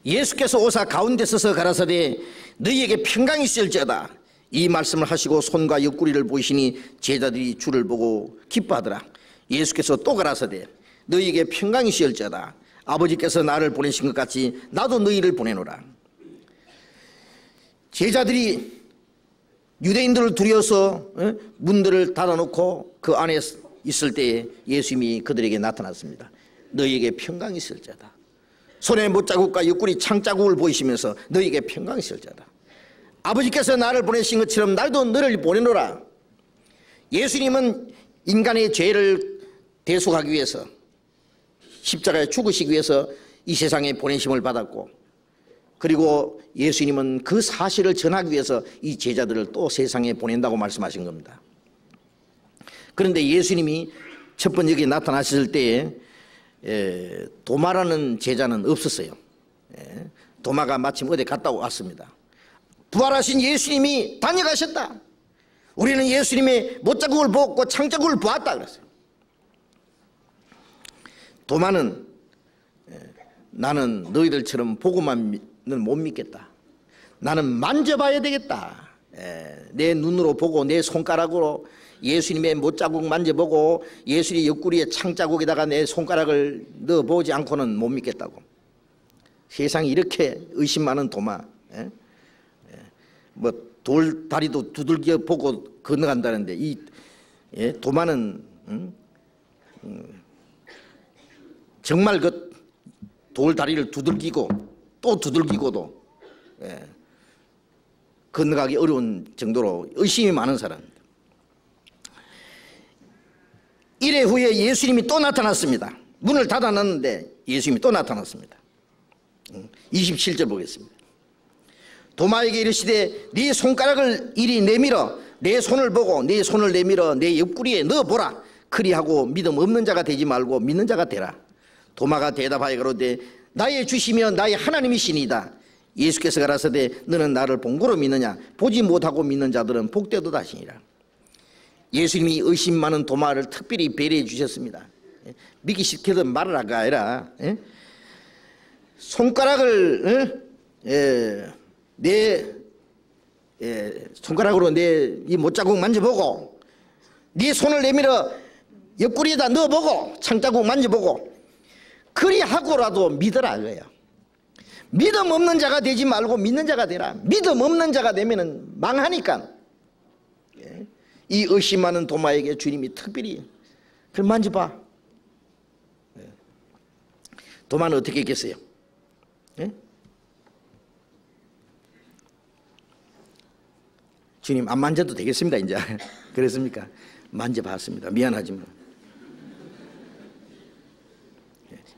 예수께서 오사 가운데 서서 가라사대 너희에게 평강이 있을지어다. 이 말씀을 하시고 손과 옆구리를 보이시니 제자들이 주를 보고 기뻐하더라. 예수께서 또 가라사대 너희에게 평강이 있을지어다. 아버지께서 나를 보내신 것 같이 나도 너희를 보내노라. 제자들이 유대인들을 두려워서 문들을 닫아놓고 그 안에 있을 때에 예수님이 그들에게 나타났습니다. 너희에게 평강이 있을지어다. 손에 못자국과 옆구리 창자국을 보이시면서 너희에게 평강이 있을지어다. 아버지께서 나를 보내신 것처럼 나도 너를 보내노라. 예수님은 인간의 죄를 대속하기 위해서 십자가에 죽으시기 위해서 이 세상에 보내심을 받았고, 그리고 예수님은 그 사실을 전하기 위해서 이 제자들을 또 세상에 보낸다고 말씀하신 겁니다. 그런데 예수님이 첫 번째 여기 나타나셨을 때에 도마라는 제자는 없었어요. 도마가 마침 어디 갔다 왔습니다. 부활하신 예수님이 다녀가셨다. 우리는 예수님의 못자국을 보았고 창자국을 보았다 그랬어요. 도마는 나는 너희들처럼 보고만은 못 믿겠다. 나는 만져봐야 되겠다. 내 눈으로 보고 내 손가락으로 예수님의 못자국 만져보고 예수님의 옆구리에 창자국에다가 내 손가락을 넣어보지 않고는 못 믿겠다고. 세상에 이렇게 의심 많은 도마, 뭐 돌다리도 두들겨 보고 건너간다는데 이 도마는 정말 그 돌다리를 두들기고 또 두들기고도 건너가기 어려운 정도로 의심이 많은 사람입니다. 이래 후에 예수님이 또 나타났습니다. 문을 닫아놨는데 예수님이 또 나타났습니다. 27절 보겠습니다. 도마에게 이르시되 네 손가락을 이리 내밀어 내 손을 보고 네 손을 내밀어 내 옆구리에 넣어보라. 그리하고 믿음 없는 자가 되지 말고 믿는 자가 되라. 도마가 대답하여 가로되 나의 주시며 나의 하나님이시니이다. 예수께서 가라사대 너는 나를 본고로 믿느냐. 보지 못하고 믿는 자들은 복되도다 하시니라. 예수님이 의심 많은 도마를 특별히 배려해 주셨습니다. 믿기 싫게든 말을 하가 아니라 손가락을 내 손가락으로 내 이 못자국 만져보고 네 손을 내밀어 옆구리에다 넣어보고 창자국 만져보고 그리하고라도 믿으라 그래요. 믿음 없는 자가 되지 말고 믿는 자가 되라. 믿음 없는 자가 되면 망하니까 이 의심 많은 도마에게 주님이 특별히 그걸 만져봐. 도마는 어떻게 했겠어요? 주님 안 만져도 되겠습니다 이제. 그랬습니까? 만져봤습니다. 미안하지만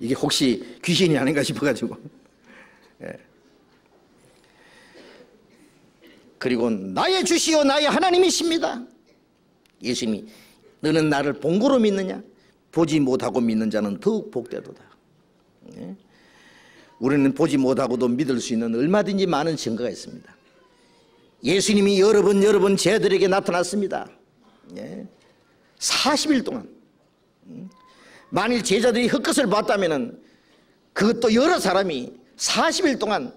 이게 혹시 귀신이 아닌가 싶어가지고. 그리고 나의 주시오 나의 하나님이십니다. 예수님이 너는 나를 본고로 믿느냐. 보지 못하고 믿는 자는 더욱 복되도다. 우리는 보지 못하고도 믿을 수 있는 얼마든지 많은 증거가 있습니다. 예수님이 여러 번 제자들에게 나타났습니다. 40일 동안. 만일 제자들이 헛것을 봤다면 그것도 여러 사람이 40일 동안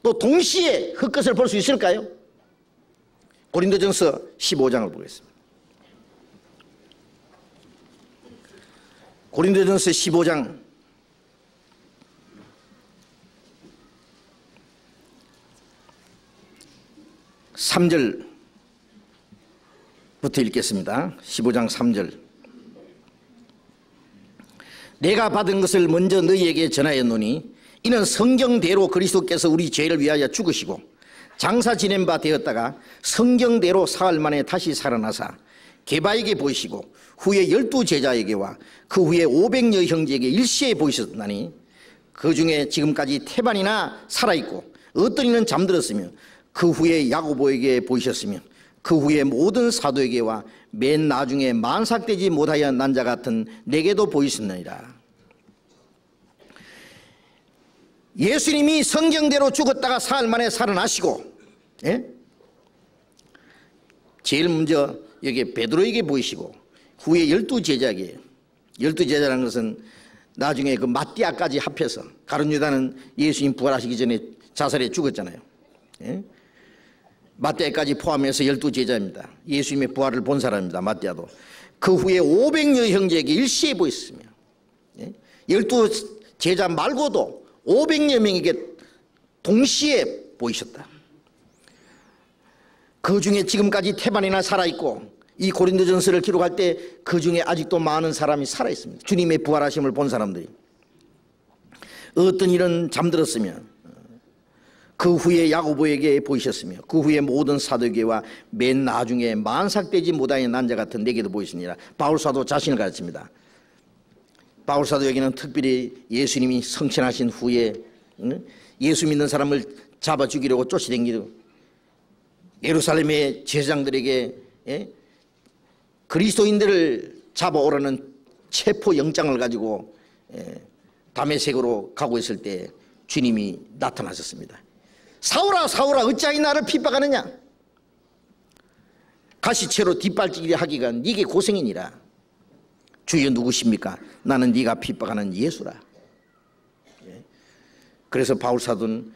또 동시에 헛것을 볼 수 있을까요? 고린도전서 15장을 보겠습니다. 고린도전서 15장 3절부터 읽겠습니다. 15장 3절. 내가 받은 것을 먼저 너희에게 전하였노니 이는 성경대로 그리스도께서 우리 죄를 위하여 죽으시고 장사 지낸 바 되었다가 성경대로 사흘 만에 다시 살아나사 게바에게 보이시고 후에 12제자에게와 그 후에 500여 형제에게 일시에 보이셨나니 그 중에 지금까지 태반이나 살아있고 어떤 이는 잠들었으며 그 후에 야고보에게 보이셨으며 그 후에 모든 사도에게와 맨 나중에 만삭되지 못하여 난 자 같은 내게도 보이셨느니라. 예수님이 성경대로 죽었다가 사흘 만에 살아나시고, 예? 제일 먼저 여기 베드로에게 보이시고 후에 12제자에게, 12제자라는 것은 나중에 그 마띠아까지 합해서, 가룟 유다는 예수님 부활하시기 전에 자살해 죽었잖아요. 예? 마띠아까지 포함해서 12제자입니다. 예수님의 부활을 본 사람입니다. 마띠아도. 그 후에 500여 형제에게 일시에 보였으며, 예? 12제자 말고도 500여 명에게 동시에 보이셨다. 그 중에 지금까지 태반이나 살아있고, 이 고린도전서를 기록할 때 그 중에 아직도 많은 사람이 살아있습니다. 주님의 부활하심을 본 사람들이. 어떤 일은 잠들었으며 그 후에 야고보에게 보이셨으며 그 후에 모든 사도에게와 맨 나중에 만삭되지 못하여 난 자 같은 내게도 보이시니라. 바울사도 자신을 가르칩니다. 바울사도에게는 특별히 예수님이 성천하신 후에 예수 믿는 사람을 잡아 죽이려고 쫓아다니고 예루살렘의 제사장들에게 그리스도인들을 잡아오라는 체포 영장을 가지고 다메섹으로 가고 있을 때 주님이 나타나셨습니다. 사울아 사울아 어찌하여 나를 핍박하느냐? 가시채로 뒷발찌기 하기가 네게 고생이니라. 주여 누구십니까? 나는 네가 핍박하는 예수라. 그래서 바울사도는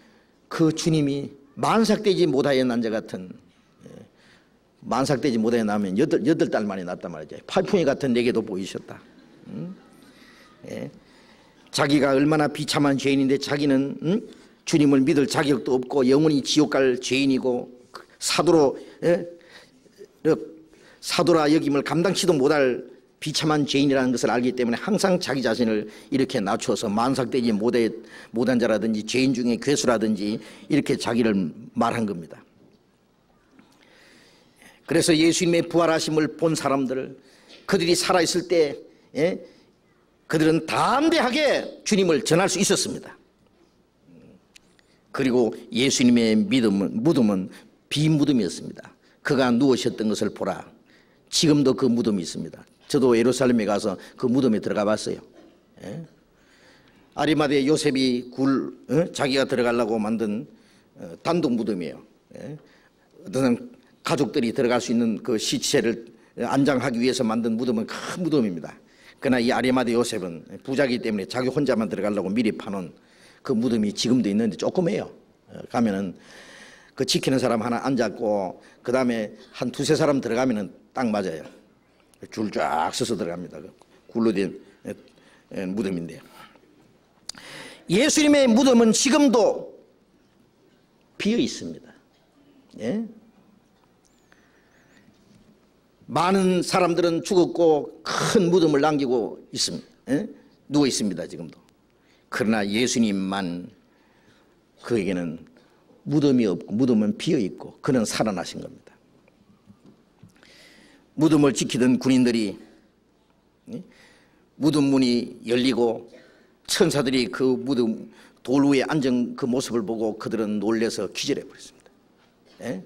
그 주님이 만삭되지 못하여 난 자 같은, 만삭되지 못하여 나면 8달 만에 났단 말이죠. 팔풍이 같은 내게도 보이셨다. 자기가 얼마나 비참한 죄인인데 자기는 주님을 믿을 자격도 없고 영원히 지옥 갈 죄인이고 사도라 여김을 감당치도 못할 비참한 죄인이라는 것을 알기 때문에 항상 자기 자신을 이렇게 낮춰서 만삭되지 못한 자라든지 죄인 중에 괴수라든지 이렇게 자기를 말한 겁니다. 그래서 예수님의 부활하심을 본 사람들, 그들이 살아있을 때 그들은 담대하게 주님을 전할 수 있었습니다. 그리고 예수님의 무덤은 비무덤이었습니다. 그가 누우셨던 것을 보라. 지금도 그 무덤이 있습니다. 저도 예루살렘에 가서 그 무덤에 들어가 봤어요. 아리마대 요셉이 자기가 들어가려고 만든 단독 무덤이에요. 어떤 가족들이 들어갈 수 있는 그 시체를 안장하기 위해서 만든 무덤은 큰 무덤입니다. 그러나 이 아리마대 요셉은 부자이기 때문에 자기 혼자만 들어가려고 미리 파놓은 그 무덤이 지금도 있는데 조그매요. 가면은 그 지키는 사람 하나 앉았고 그 다음에 한 두세 사람 들어가면은 딱 맞아요. 줄 쫙 서서 들어갑니다. 굴로 된 무덤인데요. 예수님의 무덤은 지금도 비어 있습니다. 예? 많은 사람들은 죽었고 큰 무덤을 남기고 있습니다. 예? 누워 있습니다. 지금도. 그러나 예수님만 그에게는 무덤이 없고 무덤은 비어 있고 그는 살아나신 겁니다. 무덤을 지키던 군인들이 무덤 문이 열리고 천사들이 그 무덤 돌 위에 앉은 그 모습을 보고 그들은 놀라서 기절해 버렸습니다. 예?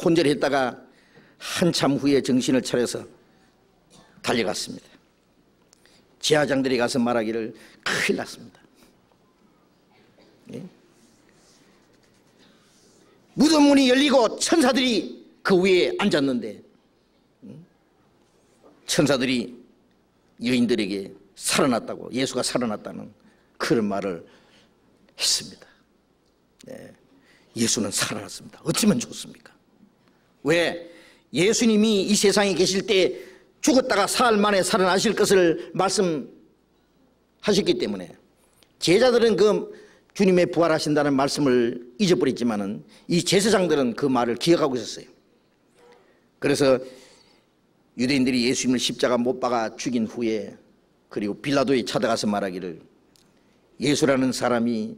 혼절했다가 한참 후에 정신을 차려서 달려갔습니다. 제사장들이 가서 말하기를 큰일 났습니다. 예? 무덤 문이 열리고 천사들이 그 위에 앉았는데 천사들이 여인들에게 살아났다고, 예수가 살아났다는 그런 말을 했습니다. 네. 예수는 살아났습니다. 어찌면 좋습니까? 왜? 예수님이 이 세상에 계실 때 죽었다가 사흘 만에 살아나실 것을 말씀하셨기 때문에 제자들은 그 주님의 부활하신다는 말씀을 잊어버렸지만은 이 제사장들은 그 말을 기억하고 있었어요. 그래서 유대인들이 예수님을 십자가 못 박아 죽인 후에 그리고 빌라도에 찾아가서 말하기를 예수라는 사람이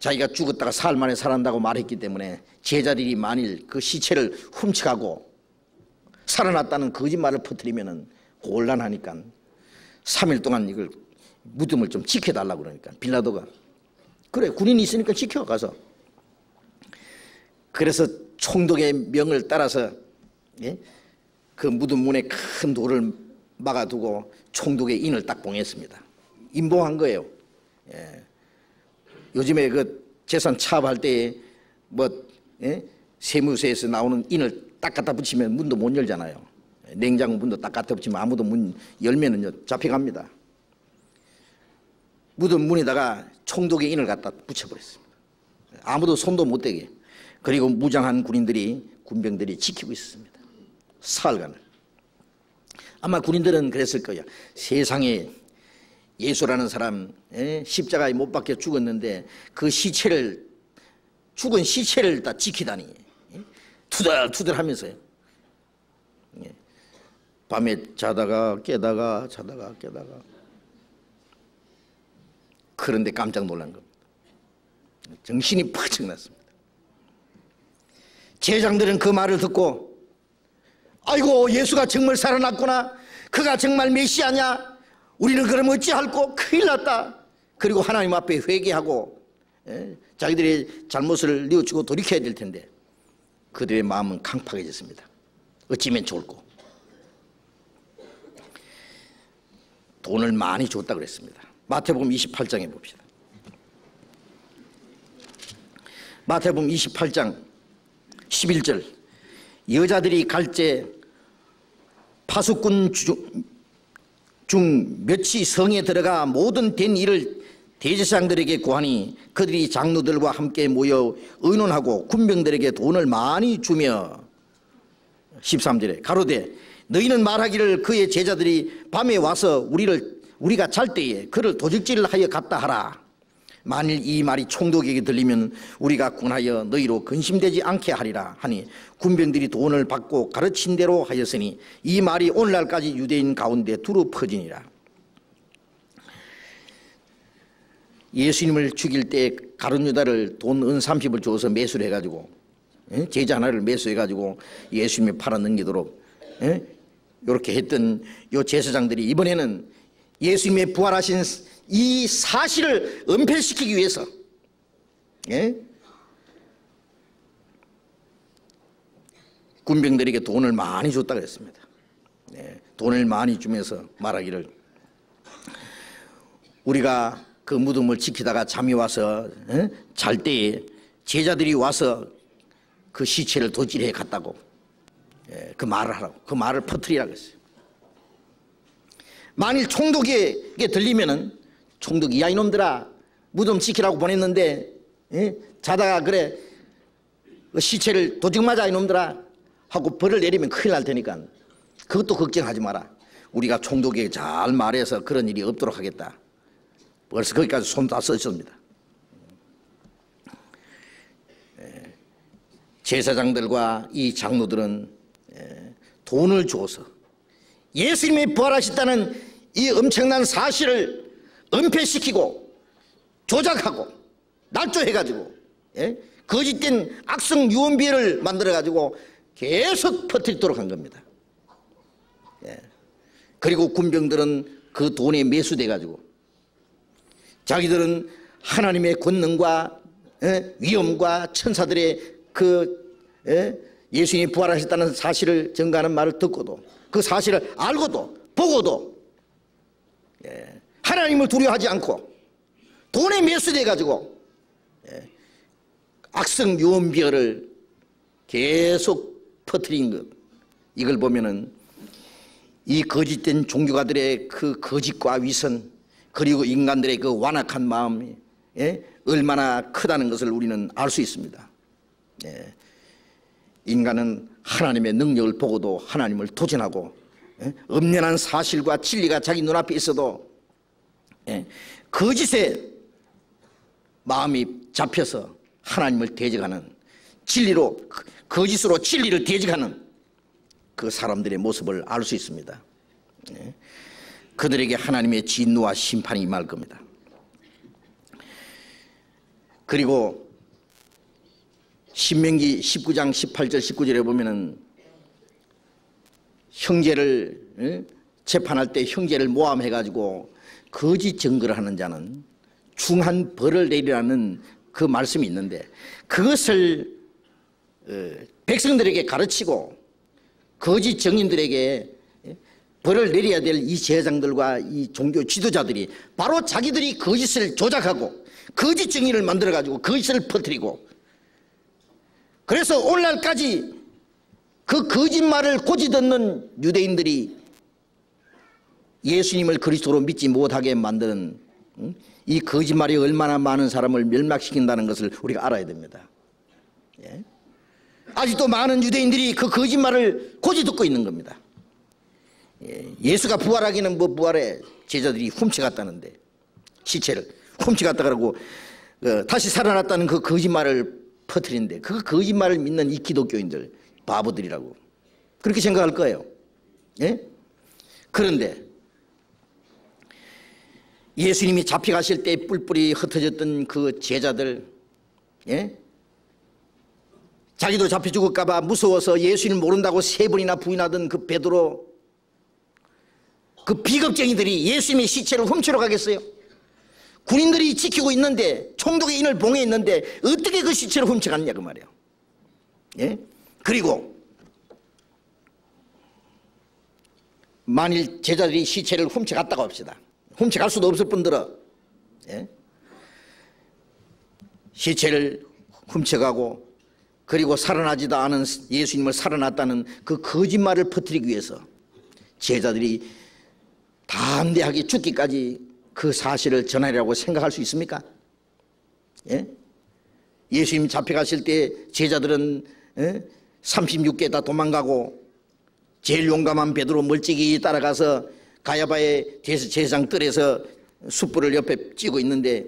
자기가 죽었다가 사흘 만에 살아난다고 말했기 때문에 제자들이 만일 그 시체를 훔쳐가고 살아났다는 거짓말을 퍼뜨리면 곤란하니까 3일 동안 이걸 무덤을 좀 지켜달라고 그러니까 빌라도가 그래 군인이 있으니까 지켜 가서 그래서 총독의 명을 따라서 그 무덤 문에 큰 돌을 막아두고 총독의 인을 딱 봉했습니다. 임봉한 거예요. 요즘에 그 재산 차압할 때 뭐 세무서에서 나오는 인을 딱 갖다 붙이면 문도 못 열잖아요. 냉장고 문도 딱 갖다 붙이면 아무도 문 열면은 잡혀갑니다. 무덤 문에다가 총독의 인을 갖다 붙여버렸습니다. 아무도 손도 못 대게. 그리고 무장한 군병들이 지키고 있었습니다. 사흘간을. 아마 군인들은 그랬을 거예요. 세상에 예수라는 사람 십자가에 못 박혀 죽었는데 그 죽은 시체를 다 지키다니 투덜투덜 하면서요. 밤에 자다가 깨다가 그런데 깜짝 놀란 겁니다. 정신이 팍 났습니다. 제장들은 그 말을 듣고 아이고 예수가 정말 살아났구나. 그가 정말 메시아냐. 우리는 그럼 어찌할꼬. 큰일 났다. 그리고 하나님 앞에 회개하고 자기들의 잘못을 뉘우치고 돌이켜야 될 텐데 그들의 마음은 강팍해졌습니다. 어찌면 좋을꼬. 돈을 많이 줬다 그랬습니다. 마태복음 28장에 봅시다. 마태복음 28장 11절 여자들이 갈제 파수꾼 중 몇이 성에 들어가 모든 된 일을 대제사장들에게 고하니 그들이 장로들과 함께 모여 의논하고 군병들에게 돈을 많이 주며 13절에 가로되 너희는 말하기를 그의 제자들이 밤에 와서 우리가 잘 때에 그를 도적질을 하여 갔다 하라. 만일 이 말이 총독에게 들리면 우리가 군하여 너희로 근심되지 않게 하리라 하니 군병들이 돈을 받고 가르친 대로 하였으니 이 말이 오늘날까지 유대인 가운데 두루 퍼지니라. 예수님을 죽일 때 가룟 유다를 돈 은 30을 줘서 매수를 해가지고 제자 하나를 매수해가지고 예수님이 팔아 넘기도록 이렇게 했던 요 제사장들이 이번에는 예수님의 부활하신 이 사실을 은폐시키기 위해서 군병들에게 돈을 많이 줬다 그랬습니다. 돈을 많이 주면서 말하기를 우리가 그 무덤을 지키다가 잠이 와서 잘 때에 제자들이 와서 그 시체를 도질해 갔다고 그 말을 하라고 그 말을 퍼뜨리라고 했어요. 만일 총독에게 들리면은 총독이 야 이놈들아 무덤 지키라고 보냈는데 자다가 그래 시체를 도적 맞아 이놈들아 하고 벌을 내리면 큰일 날 테니까 그것도 걱정하지 마라. 우리가 총독에게 잘 말해서 그런 일이 없도록 하겠다. 벌써 거기까지 손 다 썼습니다. 제사장들과 이 장로들은 돈을 줘서 예수님이 부활하셨다는 이 엄청난 사실을 은폐시키고 조작하고 날조해가지고 거짓된 악성 유언비어를 만들어가지고 계속 퍼뜨리도록 한 겁니다. 그리고 군병들은 그 돈에 매수돼가지고 자기들은 하나님의 권능과 위엄과 천사들의 그 예수님이 부활하셨다는 사실을 증거하는 말을 듣고도 그 사실을 알고도 보고도 하나님을 두려워하지 않고 돈에 매수돼 가지고 악성 유언비어를 계속 퍼뜨린 것 이걸 보면은 이 거짓된 종교가들의 그 거짓과 위선 그리고 인간들의 그 완악한 마음이 얼마나 크다는 것을 우리는 알 수 있습니다. 인간은 하나님의 능력을 보고도 하나님을 도전하고 엄연한 사실과 진리가 자기 눈앞에 있어도 거짓에 마음이 잡혀서 하나님을 대적하는 진리로 거짓으로 진리를 대적하는 그 사람들의 모습을 알 수 있습니다. 그들에게 하나님의 진노와 심판이 임할 겁니다. 그리고 신명기 19장 18절 19절에 보면은 형제를 재판할 때 형제를 모함해 가지고 거짓 증거를 하는 자는 중한 벌을 내리라는 그 말씀이 있는데, 그것을 백성들에게 가르치고 거짓 증인들에게 벌을 내려야 될 이 제사장들과 이 종교 지도자들이 바로 자기들이 거짓을 조작하고 거짓 증인을 만들어 가지고 거짓을 퍼뜨리고, 그래서 오늘날까지 그 거짓말을 고지 듣는 유대인들이 예수님을 그리스도로 믿지 못하게 만드는 이 거짓말이 얼마나 많은 사람을 멸망시킨다는 것을 우리가 알아야 됩니다. 예? 아직도 많은 유대인들이 그 거짓말을 고지 듣고 있는 겁니다. 예수가 부활하기는 뭐 부활에 제자들이 훔쳐갔다는데, 시체를 훔쳐갔다 그러고 다시 살아났다는 그 거짓말을 퍼뜨리는데, 그 거짓말을 믿는 이 기독교인들 바보들이라고 그렇게 생각할 거예요. 예? 그런데 예수님이 잡혀가실 때 뿔뿔이 흩어졌던 그 제자들, 예? 자기도 잡혀 죽을까 봐 무서워서 예수님 모른다고 3번이나 부인하던 그 베드로, 그 비겁쟁이들이 예수님의 시체를 훔치러 가겠어요? 군인들이 지키고 있는데, 총독의 인을 봉해 있는데 어떻게 그 시체를 훔쳐갔냐 그 말이에요. 예? 그리고 만일 제자들이 시체를 훔쳐갔다고 합시다. 훔쳐갈 수도 없을 뿐더러, 예? 시체를 훔쳐가고 그리고 살아나지도 않은 예수님을 살아났다는 그 거짓말을 퍼뜨리기 위해서 제자들이 담대하게 죽기까지 그 사실을 전하리라고 생각할 수 있습니까? 예? 예수님 잡혀가실 때 제자들은 36개 다 도망가고 제일 용감한 베드로 멀찍이 따라가서 가야바의 제사장 뜰에서 숯불을 옆에 찌고 있는데,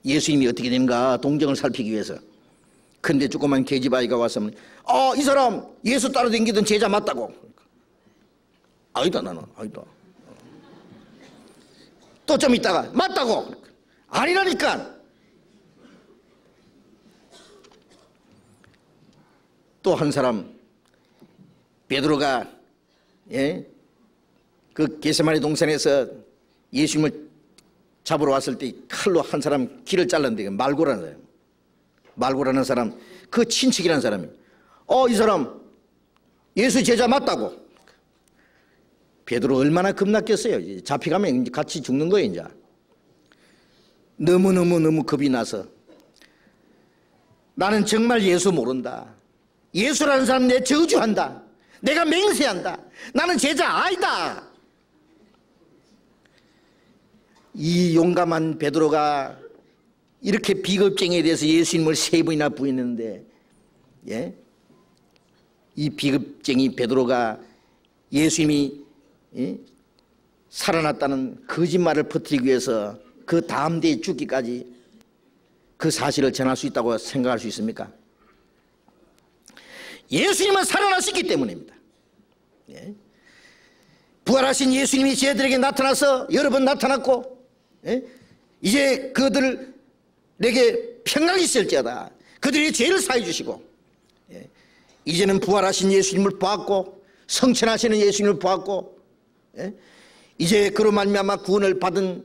예수님이 어떻게 되는가 동정을 살피기 위해서. 그런데 조그만 계집아이가 와서 이 사람 예수 따라다니던 제자 맞다고. 아니다 나는 아니다. 또 좀 있다가 맞다고. 아니라니까. 또 한 사람 베드로가 그 겟세마네 동산에서 예수님을 잡으러 왔을 때 칼로 한 사람 귀를 잘랐는데, 말고라는 사람, 말고라는 사람 그 친척이라는 사람이 이 사람 예수 제자 맞다고. 베드로 얼마나 겁났겠어요. 잡혀가면 이제 같이 죽는 거예요. 이제 너무 겁이 나서 나는 정말 예수 모른다. 예수라는 사람 내 저주한다. 내가 맹세한다. 나는 제자 아니다. 이 용감한 베드로가 이렇게 비겁쟁이에 대해서 예수님을 3번이나 부인했는데, 예? 이 비겁쟁이 베드로가 예수님이 살아났다는 거짓말을 퍼뜨리기 위해서 그 다음 대에 죽기까지 그 사실을 전할 수 있다고 생각할 수 있습니까? 예수님은 살아나셨기 때문입니다. 예? 부활하신 예수님이 저희들에게 나타나서 여러 번 나타났고, 이제 그들에게 평강이 있을지어다. 그들의 죄를 사해 주시고, 이제는 부활하신 예수님을 보았고 성천하시는 예수님을 보았고, 이제 그로 말미암아 구원을 받은,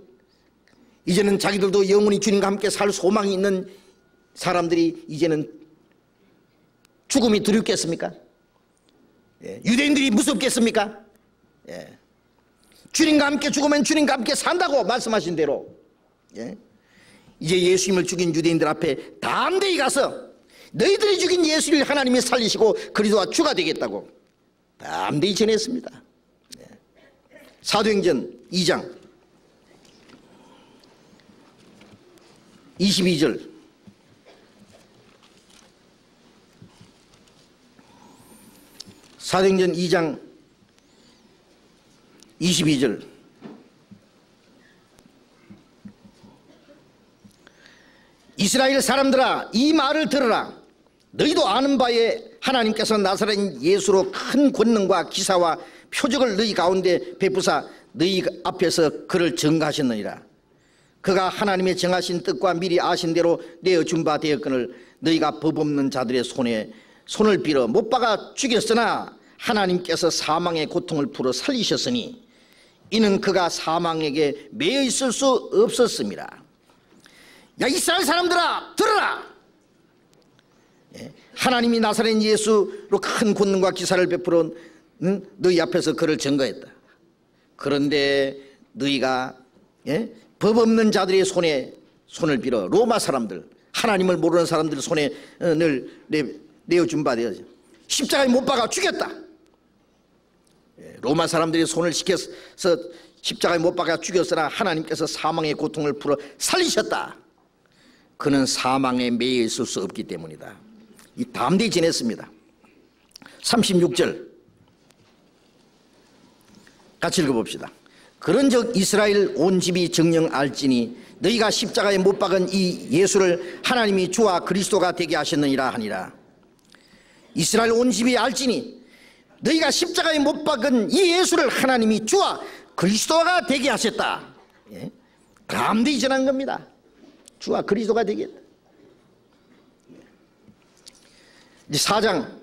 이제는 자기들도 영원히 주님과 함께 살 소망이 있는 사람들이 이제는 죽음이 두렵겠습니까? 유대인들이 무섭겠습니까? 주님과 함께 죽으면 주님과 함께 산다고 말씀하신 대로, 이제 예수님을 죽인 유대인들 앞에 담대히 가서 너희들이 죽인 예수를 하나님이 살리시고 그리스도와 주가 되겠다고 담대히 전했습니다. 사도행전 2장 22절, 사도행전 2장 22절, 이스라엘 사람들아 이 말을 들으라. 너희도 아는 바에 하나님께서 나사렛 예수로 큰 권능과 기사와 표적을 너희 가운데 베푸사 너희 앞에서 그를 증거하셨느니라. 그가 하나님의 정하신 뜻과 미리 아신 대로 내어준 바 되었거늘 너희가 법 없는 자들의 손에 손을 빌어 못 박아 죽였으나 하나님께서 사망의 고통을 풀어 살리셨으니 이는 그가 사망에게 매여 있을 수 없었습니다. 야, 이스라엘 사람들아, 들어라. 하나님이 나사렛 예수로 큰 권능과 기사를 베풀어 너희 앞에서 그를 증거했다. 그런데 너희가 법 없는 자들의 손에 손을 빌어 로마 사람들, 하나님을 모르는 사람들 손에 내어준 바 되어서 십자가에 못 박아 죽였다. 로마 사람들이 손을 시켜서 십자가에 못 박아 죽였으나 하나님께서 사망의 고통을 풀어 살리셨다. 그는 사망에 매여 있을 수 없기 때문이다. 이 담대히 지냈습니다. 36절 같이 읽어봅시다. 그런즉 이스라엘 온 집이 정녕 알지니 너희가 십자가에 못 박은 이 예수를 하나님이 주와 그리스도가 되게 하셨느니라 하니라. 이스라엘 온 집이 알지니 너희가 십자가에 못 박은 이 예수를 하나님이 주와 그리스도가 되게 하셨다. 담대히 전한 겁니다. 주와 그리스도가 되게 했다. 이제 4장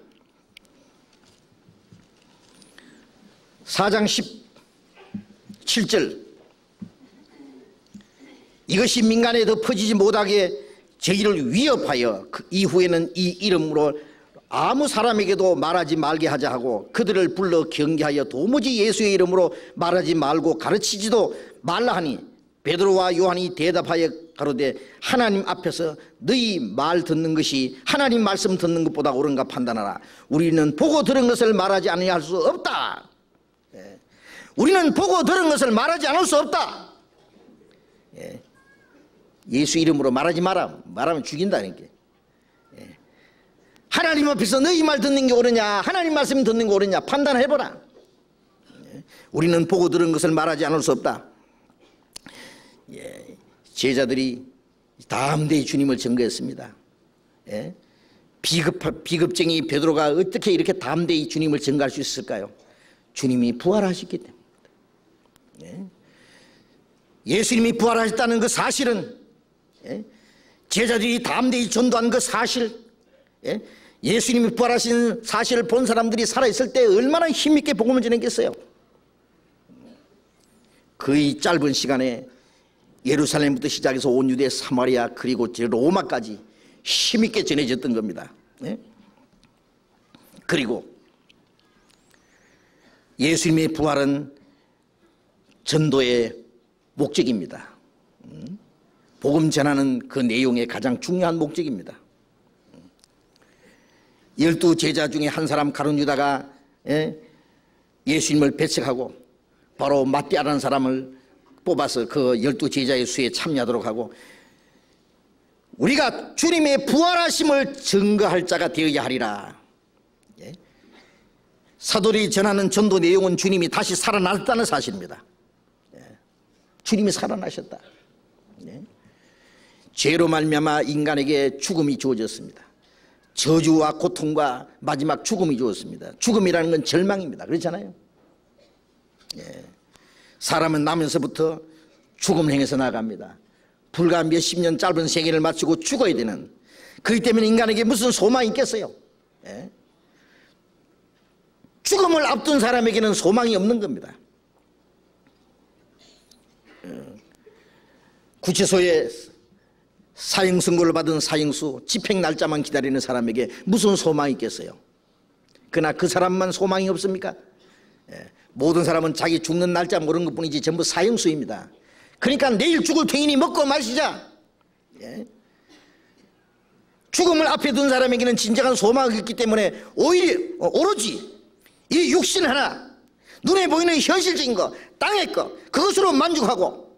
17절 이것이 민간에 더 퍼지지 못하게 저희를 위협하여 그 이후에는 이 이름으로 아무 사람에게도 말하지 말게 하자 하고 그들을 불러 경계하여 도무지 예수의 이름으로 말하지 말고 가르치지도 말라 하니 베드로와 요한이 대답하여 가로되 하나님 앞에서 너희 말 듣는 것이 하나님 말씀 듣는 것보다 옳은가 판단하라. 우리는 보고 들은 것을 말하지 아니할 수 없다. 우리는 보고 들은 것을 말하지 않을 수 없다. 예수 이름으로 말하지 마라. 말하면 죽인다는 게. 하나님 앞에서 너희 말 듣는 게 옳으냐 하나님 말씀 듣는 게 옳으냐 판단해보라. 우리는 보고 들은 것을 말하지 않을 수 없다. 제자들이 담대히 주님을 증거했습니다. 비급쟁이 베드로가 어떻게 이렇게 담대히 주님을 증거할 수 있을까요? 주님이 부활하셨기 때문입니다. 예수님이 부활하셨다는 그 사실은 제자들이 담대히 전도한 그 사실, 예수님이 부활하신 사실을 본 사람들이 살아있을 때 얼마나 힘있게 복음을 전했겠어요. 거의 짧은 시간에 예루살렘부터 시작해서 온 유대 사마리아 그리고 로마까지 힘있게 전해졌던 겁니다. 그리고 예수님의 부활은 전도의 목적입니다. 복음 전하는 그 내용의 가장 중요한 목적입니다. 12 제자 중에 한 사람 가룟 유다가 예수님을 배척하고 바로 마띠아라는 사람을 뽑아서 그 12 제자의 수에 참여하도록 하고 우리가 주님의 부활하심을 증거할 자가 되어야 하리라. 사도들이 전하는 전도 내용은 주님이 다시 살아났다는 사실입니다. 주님이 살아나셨다. 죄로 말미암아 인간에게 죽음이 주어졌습니다. 저주와 고통과 마지막 죽음이 주었습니다. 죽음이라는 건 절망입니다. 그렇잖아요. 사람은 나면서부터 죽음을 향해서 나아갑니다. 불과 몇십 년 짧은 생애를 마치고 죽어야 되는, 그렇기 때문에 인간에게 무슨 소망이 있겠어요? 죽음을 앞둔 사람에게는 소망이 없는 겁니다. 구치소에 사형 선고를 받은 사형수, 집행 날짜만 기다리는 사람에게 무슨 소망이 있겠어요? 그러나 그 사람만 소망이 없습니까? 모든 사람은 자기 죽는 날짜 모르는 것뿐이지 전부 사형수입니다. 그러니까 내일 죽을 탱이니 먹고 마시자. 죽음을 앞에 둔 사람에게는 진정한 소망이 있기 때문에 오로지 이 육신 하나, 눈에 보이는 현실적인 거, 땅의 거, 그것으로 만족하고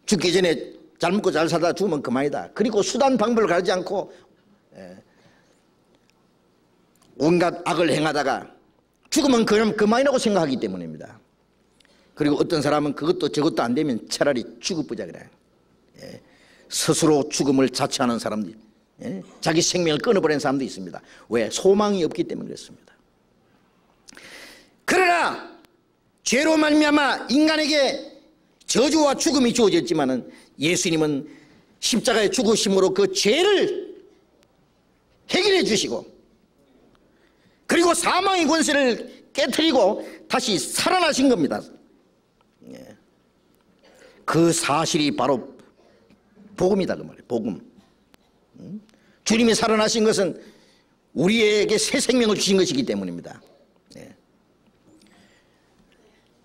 죽기 전에 잘 먹고 잘 살다 죽으면 그만이다. 그리고 수단 방법을 가리지 않고 온갖 악을 행하다가 죽으면 그만이라고 생각하기 때문입니다. 그리고 어떤 사람은 그것도 저것도 안 되면 차라리 죽어보자 그래. 스스로 죽음을 자처하는 사람들, 자기 생명을 끊어버리는 사람도 있습니다. 왜? 소망이 없기 때문에 그렇습니다. 그러나 죄로 말미암아 인간에게 저주와 죽음이 주어졌지만은 예수님은 십자가의 죽으심으로 그 죄를 해결해 주시고, 그리고 사망의 권세를 깨뜨리고 다시 살아나신 겁니다. 그 사실이 바로 복음이다 그 말이에요. 복음. 주님이 살아나신 것은 우리에게 새 생명을 주신 것이기 때문입니다.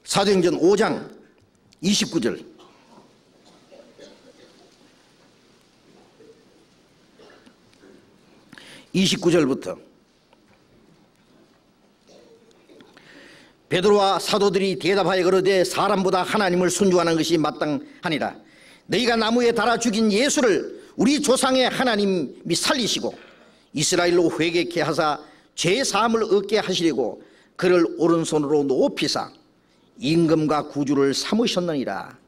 사도행전 5장 29절. (29절부터) 베드로와 사도들이 대답하여 그러되 사람보다 하나님을 순종하는 것이 마땅하니라. 너희가 나무에 달아 죽인 예수를 우리 조상의 하나님이 살리시고 이스라엘로 회개케 하사 죄 사함을 얻게 하시려고 그를 오른손으로 높이사 임금과 구주를 삼으셨느니라.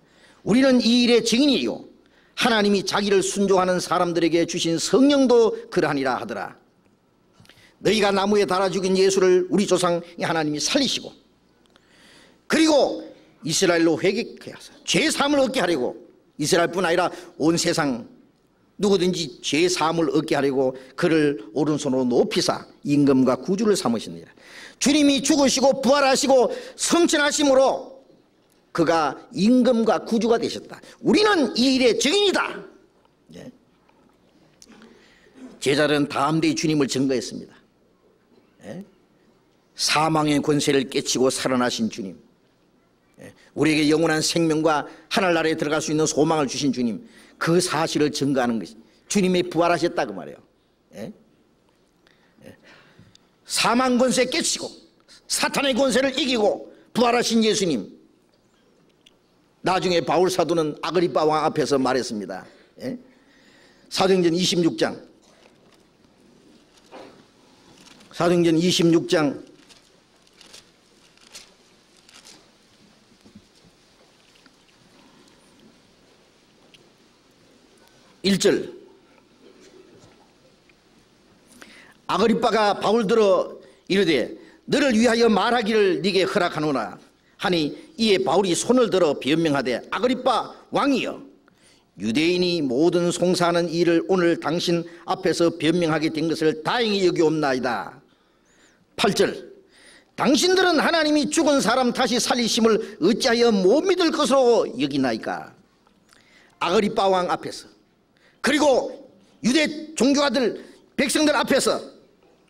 우리는 이 일의 증인이요 하나님이 자기를 순종하는 사람들에게 주신 성령도 그러하니라 하더라. 너희가 나무에 달아 죽인 예수를 우리 조상의 하나님이 살리시고 그리고 이스라엘로 회개케 하사 죄 사함을 얻게 하려고, 이스라엘뿐 아니라 온 세상 누구든지 죄 사함을 얻게 하려고 그를 오른손으로 높이사 임금과 구주를 삼으시느니라. 주님이 죽으시고 부활하시고 성천하심으로 그가 임금과 구주가 되셨다. 우리는 이 일의 증인이다. 제자들은 다음대의 주님을 증거했습니다. 사망의 권세를 깨치고 살아나신 주님, 우리에게 영원한 생명과 하늘나라에 들어갈 수 있는 소망을 주신 주님, 그 사실을 증거하는 것이 주님이 부활하셨다 그 말이에요. 사망 권세 깨치고 사탄의 권세를 이기고 부활하신 예수님. 나중에 바울 사도는 아그리빠 왕 앞에서 말했습니다. 사도행전 26장 1절. 아그리빠가 바울들어 이르되 너를 위하여 말하기를 네게 허락하노라 하니 이에 바울이 손을 들어 변명하되 아그리빠 왕이여, 유대인이 모든 송사하는 일을 오늘 당신 앞에서 변명하게 된 것을 다행히 여기옵나이다. 8절. 당신들은 하나님이 죽은 사람 다시 살리심을 어찌하여 못 믿을 것으로 여기나이까. 아그리빠 왕 앞에서 그리고 유대 종교가들 백성들 앞에서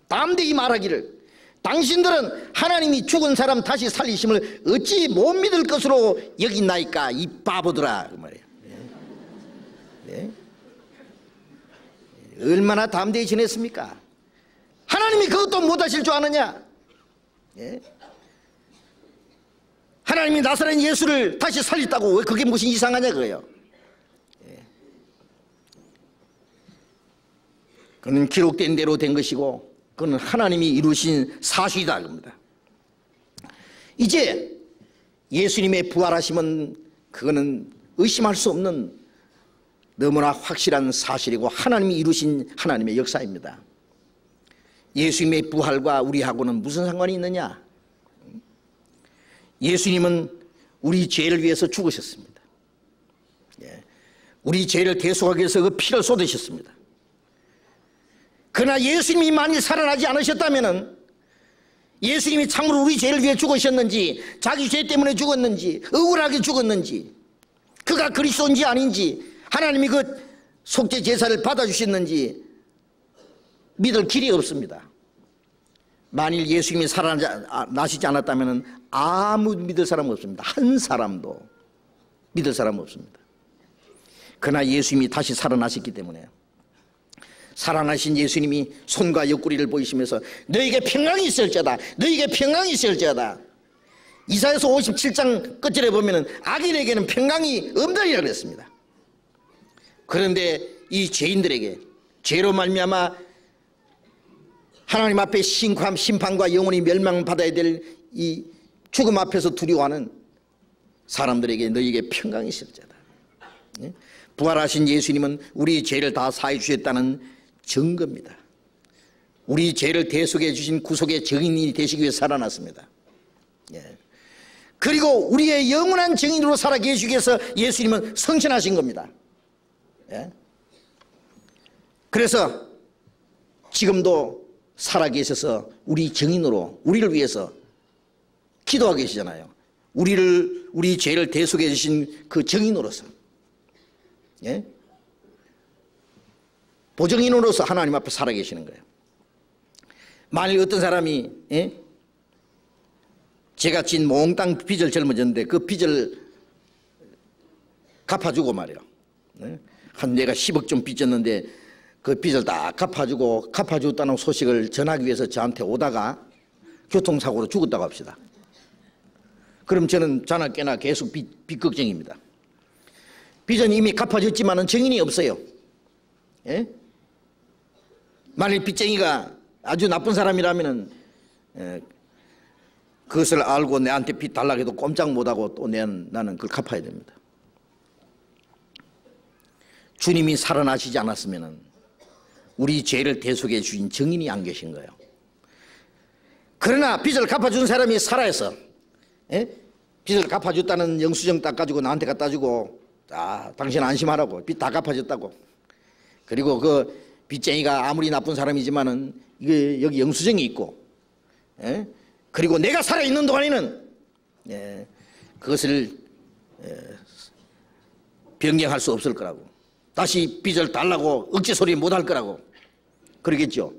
담대히 말하기를 당신들은 하나님이 죽은 사람 다시 살리심을 어찌 못 믿을 것으로 여기나이까 이 바보들아 그 말이에요. 네. 얼마나 담대히 지냈습니까? 하나님이 그것도 못하실 줄 아느냐? 네. 하나님이 나사렛 예수를 다시 살렸다고 왜 그게 무슨 이상하냐 그거예요. 네. 그는 기록된 대로 된 것이고 그건 하나님이 이루신 사실이다 겁니다. 이제 예수님의 부활하심은 그거는 의심할 수 없는 너무나 확실한 사실이고 하나님이 이루신 하나님의 역사입니다. 예수님의 부활과 우리하고는 무슨 상관이 있느냐? 예수님은 우리 죄를 위해서 죽으셨습니다. 우리 죄를 대속하기 위해서 그 피를 쏟으셨습니다. 그러나 예수님이 만일 살아나지 않으셨다면 예수님이 참으로 우리 죄를 위해 죽으셨는지 자기 죄 때문에 죽었는지 억울하게 죽었는지 그가 그리스도인지 아닌지 하나님이 그 속죄 제사를 받아주셨는지 믿을 길이 없습니다. 만일 예수님이 살아나시지 않았다면 아무 믿을 사람 없습니다. 한 사람도 믿을 사람 없습니다. 그러나 예수님이 다시 살아나셨기 때문에 살아나신 예수님이 손과 옆구리를 보이시면서 너에게 평강이 있을지어다, 너에게 평강이 있을지어다. 이사야서 57장 끝절에 보면 악인에게는 평강이 없느니라 그랬습니다. 그런데 이 죄인들에게 죄로 말미암아 하나님 앞에 심판과 영원히 멸망받아야 될 이 죽음 앞에서 두려워하는 사람들에게 너희에게 평강이 있을지어다. 부활하신 예수님은 우리 죄를 다 사해 주셨다는 증거입니다. 우리 죄를 대속해 주신 구속의 증인이 되시기 위해 살아났습니다. 그리고 우리의 영원한 증인으로 살아계시기 위해서 예수님은 성천하신 겁니다. 예? 그래서 지금도 살아계셔서 우리 증인으로 우리를 위해서 기도하고 계시잖아요. 우리 죄를 대속해 주신 그 증인으로서, 예? 보증인으로서 하나님 앞에 살아계시는 거예요. 만일 어떤 사람이, 예? 제가 진 몽땅 빚을 짊어졌는데 그 빚을 갚아주고 말이에요. 예? 한 내가 10억 좀 빚졌는데 그 빚을 다 갚아줬다는 소식을 전하기 위해서 저한테 오다가 교통사고로 죽었다고 합시다. 그럼 저는 자나 깨나 계속 빚 걱정입니다. 빚은 이미 갚아줬지만은 증인이 없어요. 예? 만일 빚쟁이가 아주 나쁜 사람이라면은, 그것을 알고 내한테 빚 달라고 해도 꼼짝 못하고 또 나는 그걸 갚아야 됩니다. 주님이 살아나시지 않았으면은 우리 죄를 대속해 주신 증인이 안 계신 거예요. 그러나 빚을 갚아준 사람이 살아서, 예? 빚을 갚아줬다는 영수증 딱 가지고 나한테 갖다 주고, 당신 안심하라고, 빚 다 갚아줬다고. 그리고 그 빚쟁이가 아무리 나쁜 사람이지만은 이게 여기 영수증이 있고, 예? 그리고 내가 살아있는 동안에는, 예, 그것을 변경할 수 없을 거라고, 다시 빚을 달라고 억지 소리 못 할 거라고 그러겠죠.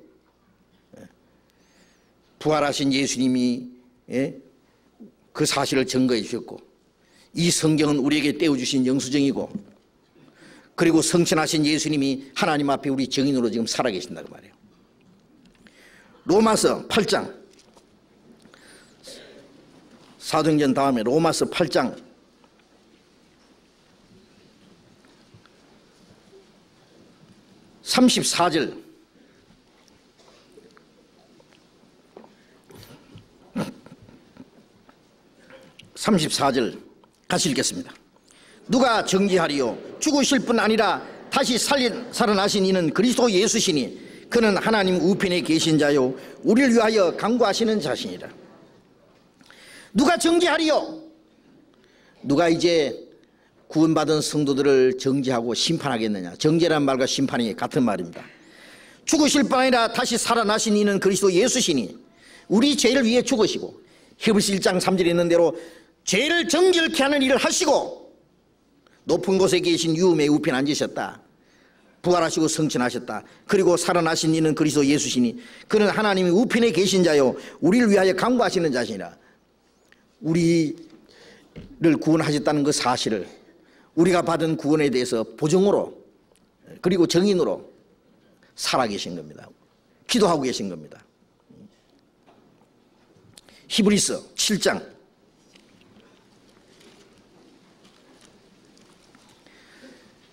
부활하신 예수님이, 예? 그 사실을 증거해 주셨고, 이 성경은 우리에게 떼어주신 영수증이고, 그리고 성천하신 예수님이 하나님 앞에 우리 증인으로 지금 살아계신다고 말이에요. 로마서 8장, 사도행전 다음에 로마서 8장 34절, 같이 읽겠습니다. 누가 정죄하리요? 죽으실 뿐 아니라 다시 살아나신 이는 그리스도 예수시니 그는 하나님 우편에 계신 자요 우리를 위하여 간구하시는 자시니라. 누가 정죄하리요? 누가 이제 구원받은 성도들을 정죄하고 심판하겠느냐? 정죄란 말과 심판이 같은 말입니다. 죽으실 뿐 아니라 다시 살아나신 이는 그리스도 예수시니 우리 죄를 위해 죽으시고, 히브리서 1장 3절에 있는 대로 죄를 정결케 하는 일을 하시고 높은 곳에 계신 유음의 우편에 앉으셨다. 부활하시고 성천하셨다. 그리고 살아나신 이는 그리스도 예수시니 그는 하나님의 우편에 계신 자요 우리를 위하여 간구하시는 자시니라. 우리를 구원하셨다는 그 사실을, 우리가 받은 구원에 대해서 보증으로 그리고 정인으로 살아계신 겁니다. 기도하고 계신 겁니다. 히브리서 7장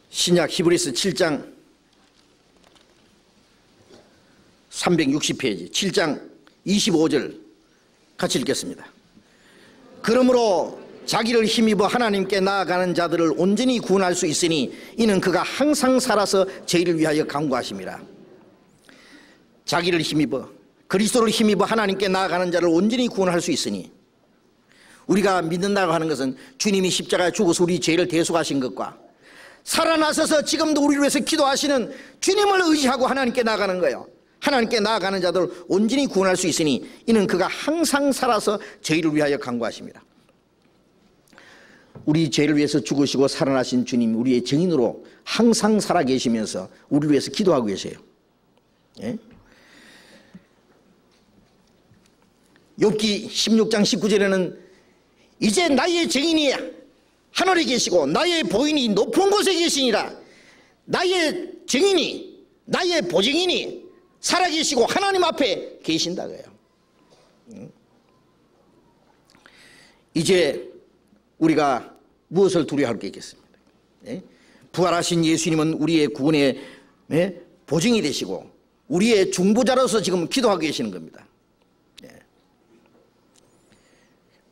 신약 히브리서 7장 360페이지 7장 25절 같이 읽겠습니다. 그러므로 자기를 힘입어 하나님께 나아가는 자들을 온전히 구원할 수 있으니 이는 그가 항상 살아서 저희를 위하여 간구하심이라. 자기를 힘입어, 그리스도를 힘입어 하나님께 나아가는 자를 온전히 구원할 수 있으니, 우리가 믿는다고 하는 것은 주님이 십자가에 죽어서 우리 죄를 대속하신 것과 살아나셔서 지금도 우리를 위해서 기도하시는 주님을 의지하고 하나님께 나아가는 거예요. 하나님께 나아가는 자들 온전히 구원할 수 있으니 이는 그가 항상 살아서 저희를 위하여 간구하십니다. 우리 죄를 위해서 죽으시고 살아나신 주님, 우리의 증인으로 항상 살아계시면서 우리를 위해서 기도하고 계세요. 예? 욥기 16장 19절에는 이제 나의 증인이 하늘에 계시고 나의 보인이 높은 곳에 계시니라. 나의 증인이, 나의 보증인이 살아계시고 하나님 앞에 계신다고요. 이제 우리가 무엇을 두려워할 게 있겠습니까? 부활하신 예수님은 우리의 구원의 보증이 되시고 우리의 중보자로서 지금 기도하고 계시는 겁니다.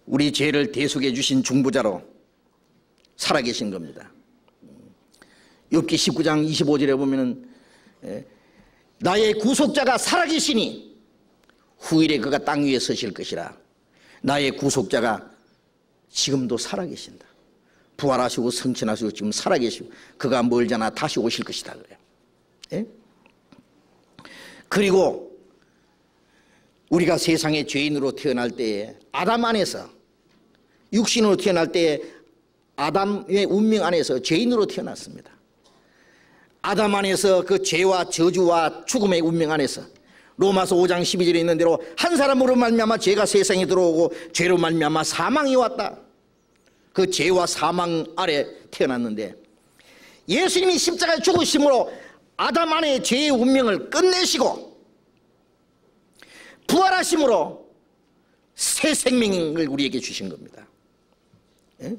우리 죄를 대속해 주신 중보자로 살아계신 겁니다. 욥기 19장 25절에 보면은 나의 구속자가 살아계시니 후일에 그가 땅 위에 서실 것이라. 나의 구속자가 지금도 살아계신다. 부활하시고 성천하시고 지금 살아계시고 그가 멀잖아 다시 오실 것이다 그래요. 예? 그리고 우리가 세상에 죄인으로 태어날 때에 아담 안에서 육신으로 태어날 때에 아담의 운명 안에서 죄인으로 태어났습니다. 아담 안에서 그 죄와 저주와 죽음의 운명 안에서 로마서 5장 12절에 있는 대로 한 사람으로 말미암아 죄가 세상에 들어오고 죄로 말미암아 사망이 왔다. 그 죄와 사망 아래 태어났는데 예수님이 십자가에 죽으심으로 아담 안의 죄의 운명을 끝내시고 부활하심으로 새 생명을 우리에게 주신 겁니다. 예?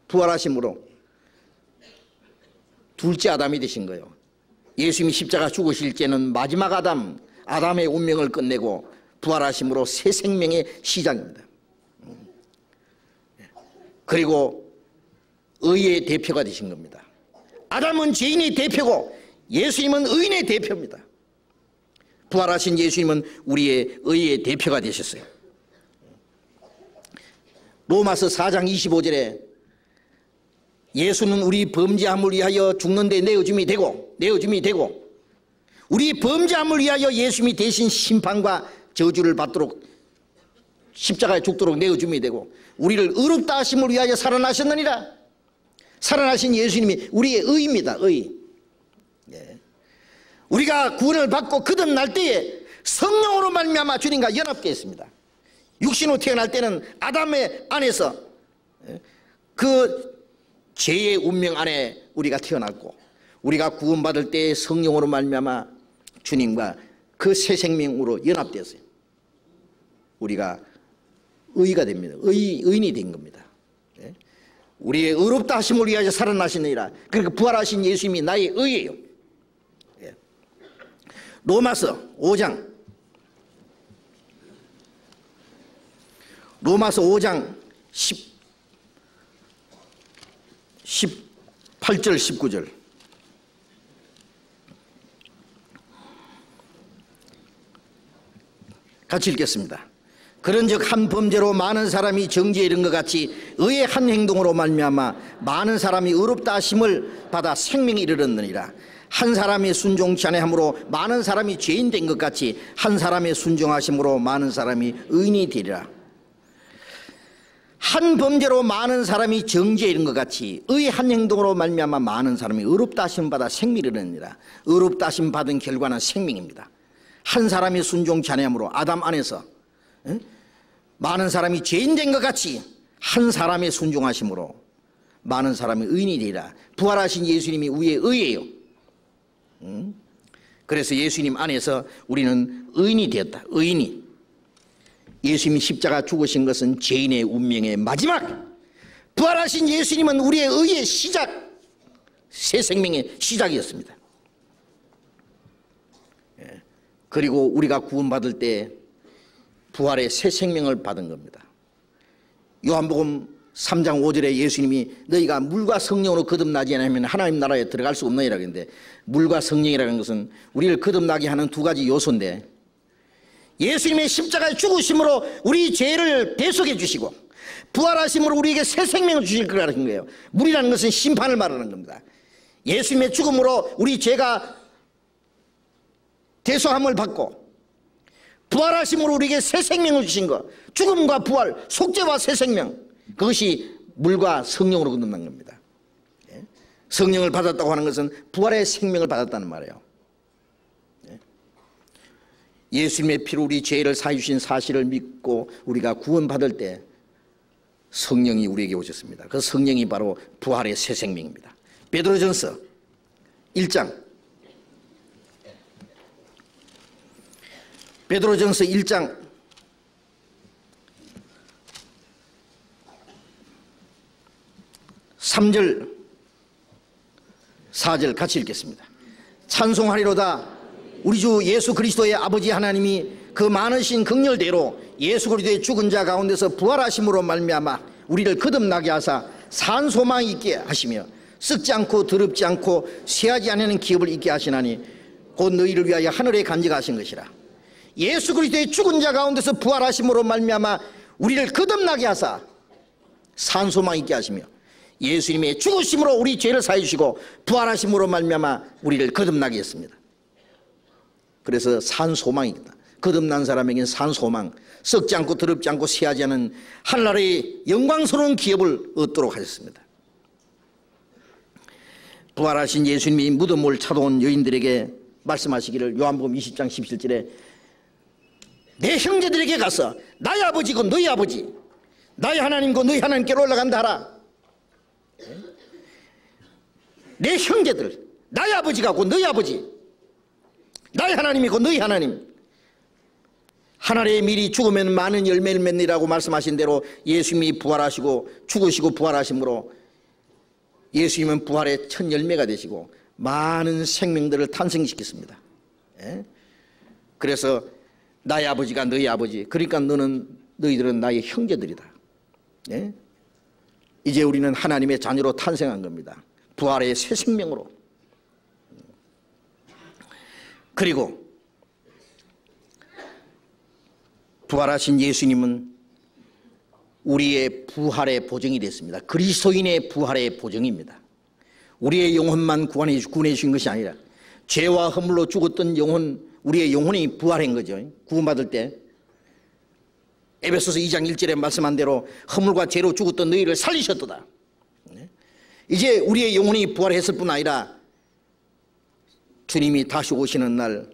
부활하심으로 둘째 아담이 되신 거예요. 예수님이 십자가 죽으실 때는 마지막 아담의 운명을 끝내고 부활하심으로 새 생명의 시작입니다. 그리고 의의 대표가 되신 겁니다. 아담은 죄인의 대표고 예수님은 의인의 대표입니다. 부활하신 예수님은 우리의 의의 대표가 되셨어요. 로마서 4장 25절에 예수는 우리 범죄함을 위하여 죽는데 내어줌이 되고 우리 범죄함을 위하여 예수님이 대신 심판과 저주를 받도록 십자가에 죽도록 내어줌이 되고 우리를 의롭다 하심을 위하여 살아나셨느니라. 살아나신 예수님이 우리의 의입니다. 의. 예. 우리가 구원을 받고 거듭날 때에 성령으로 말미암아 주님과 연합되었습니다. 육신으로 태어날 때는 아담의 안에서 그 죄의 운명 안에 우리가 태어났고 우리가 구원받을 때 성령으로 말미암아 주님과 그 새 생명으로 연합되었어요. 우리가 의가 됩니다. 의인이 된 겁니다. 우리의 의롭다 하심을 위하여 살아나시느니라. 그러니까 부활하신 예수님이 나의 의예요. 로마서 5장 18절 19절 같이 읽겠습니다. 그런즉 한 범죄로 많은 사람이 정죄에 이른 것 같이 의의 한 행동으로 말미암아 많은 사람이 의롭다 하심을 받아 생명에 이르렀느니라. 한 사람이 순종치 아니함으로 많은 사람이 죄인 된 것 같이 한 사람의 순종하심으로 많은 사람이 의인이 되리라. 한 범죄로 많은 사람이 정죄에 이른 것 같이 의의 한 행동으로 말미암아 많은 사람이 의롭다 하심 받아 생명에 이르느니라. 의롭다 하심 받은 결과는 생명입니다. 한 사람이 순종치 아니함으로 아담 안에서 많은 사람이 죄인 된 것 같이 한 사람의 순종하심으로 많은 사람이 의인이 되리라. 부활하신 예수님이 우리의 의예요. 그래서 예수님 안에서 우리는 의인이 되었다. 의인이. 예수님이 십자가 죽으신 것은 죄인의 운명의 마지막. 부활하신 예수님은 우리의 의의 시작, 새 생명의 시작이었습니다. 그리고 우리가 구원받을 때 부활의 새 생명을 받은 겁니다. 요한복음 3장 5절에 예수님이 너희가 물과 성령으로 거듭나지 않으면 하나님 나라에 들어갈 수 없느니라 했는데, 물과 성령이라는 것은 우리를 거듭나게 하는 두 가지 요소인데, 예수님의 십자가의 죽으심으로 우리 죄를 대속해 주시고 부활하심으로 우리에게 새 생명을 주실 거라는 거예요. 물이라는 것은 심판을 말하는 겁니다. 예수님의 죽음으로 우리 죄가 대속함을 받고 부활하심으로 우리에게 새 생명을 주신 것, 죽음과 부활, 속죄와 새 생명, 그것이 물과 성령으로 거듭난 겁니다. 성령을 받았다고 하는 것은 부활의 생명을 받았다는 말이에요. 예수님의 피로 우리 죄를 사해주신 사실을 믿고 우리가 구원받을 때 성령이 우리에게 오셨습니다. 그 성령이 바로 부활의 새 생명입니다. 베드로전서 1장, 베드로전서 1장 3절 4절 같이 읽겠습니다. 찬송하리로다. 우리 주 예수 그리스도의 아버지 하나님이 그 많으신 긍휼대로 예수 그리스도의 죽은 자 가운데서 부활하심으로 말미암아 우리를 거듭나게 하사 산 소망이 있게 하시며 썩지 않고 더럽지 않고 쇠하지 않는 기업을 있게 하시나니 곧 너희를 위하여 하늘에 간직하신 것이라. 예수 그리스도의 죽은 자 가운데서 부활하심으로 말미암아 우리를 거듭나게 하사 산소망 있게 하시며 예수님의 죽으심으로 우리 죄를 사해 주시고 부활하심으로 말미암아 우리를 거듭나게 했습니다. 그래서 산소망이다. 거듭난 사람에게는 산소망, 썩지 않고 더럽지 않고 쇠하지 않은 하늘나라의 영광스러운 기업을 얻도록 하셨습니다. 부활하신 예수님이 무덤을 찾아온 여인들에게 말씀하시기를 요한복음 20장 17절에 내 형제들에게 가서 나의 아버지고 너희 아버지, 나의 하나님고 너희 하나님께로 올라간다 하라. 내 형제들, 나의 아버지가고 너희 아버지, 나의 하나님이고 너희 하나님. 하늘에 미리 죽으면 많은 열매를 맺느라고 말씀하신 대로 예수님이 부활하시고 죽으시고 부활하심으로 예수님은 부활의 첫 열매가 되시고 많은 생명들을 탄생시켰습니다. 그래서 나의 아버지가 너희 아버지, 그러니까 너희들은 나의 형제들이다. 이제 우리는 하나님의 자녀로 탄생한 겁니다. 부활의 새 생명으로. 그리고 부활하신 예수님은 우리의 부활의 보증이 됐습니다. 그리스도인의 부활의 보증입니다. 우리의 영혼만 구원해 주신 것이 아니라 죄와 허물로 죽었던 영혼, 우리의 영혼이 부활한 거죠. 구원받을 때 에베소서 2장 1절에 말씀한 대로 허물과 죄로 죽었던 너희를 살리셨도다. 이제 우리의 영혼이 부활했을 뿐 아니라 주님이 다시 오시는 날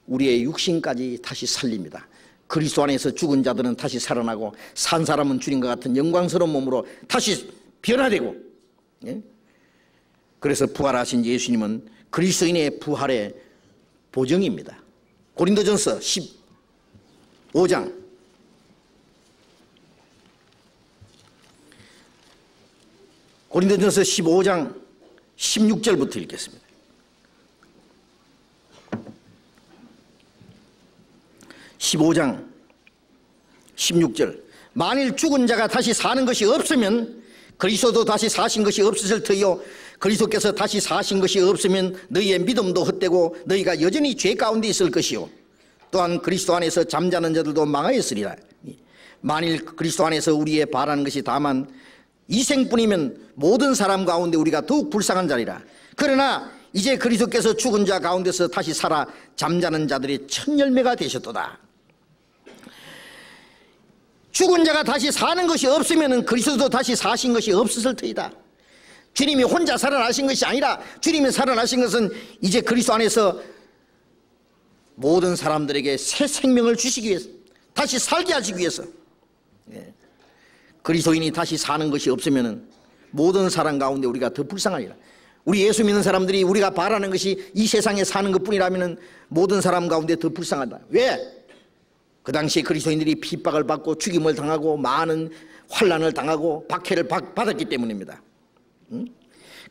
우리의 육신까지 다시 살립니다. 그리스도 안에서 죽은 자들은 다시 살아나고 산 사람은 주님과 같은 영광스러운 몸으로 다시 변화되고, 그래서 부활하신 예수님은 그리스도인의 부활의 보증입니다. 고린도전서 15장 고린도전서 15장 16절부터 읽겠습니다. 15장 16절 만일 죽은 자가 다시 사는 것이 없으면 그리스도도 다시 사신 것이 없으실 터이요 그리스도께서 다시 사신 것이 없으면 너희의 믿음도 헛되고 너희가 여전히 죄 가운데 있을 것이요 또한 그리스도 안에서 잠자는 자들도 망하였으리라. 만일 그리스도 안에서 우리의 바라는 것이 다만 이생뿐이면 모든 사람 가운데 우리가 더욱 불쌍한 자리라. 그러나 이제 그리스도께서 죽은 자 가운데서 다시 살아 잠자는 자들의 첫 열매가 되셨도다. 죽은 자가 다시 사는 것이 없으면 그리스도도 다시 사신 것이 없었을 터이다. 주님이 혼자 살아나신 것이 아니라 주님이 살아나신 것은 이제 그리스도 안에서 모든 사람들에게 새 생명을 주시기 위해서, 다시 살게 하시기 위해서. 그리스도인이 다시 사는 것이 없으면 모든 사람 가운데 우리가 더 불쌍하리라. 우리 예수 믿는 사람들이 우리가 바라는 것이 이 세상에 사는 것뿐이라면 모든 사람 가운데 더 불쌍하다. 왜? 그 당시에 그리스도인들이 핍박을 받고 죽임을 당하고 많은 환난을 당하고 박해를 받았기 때문입니다.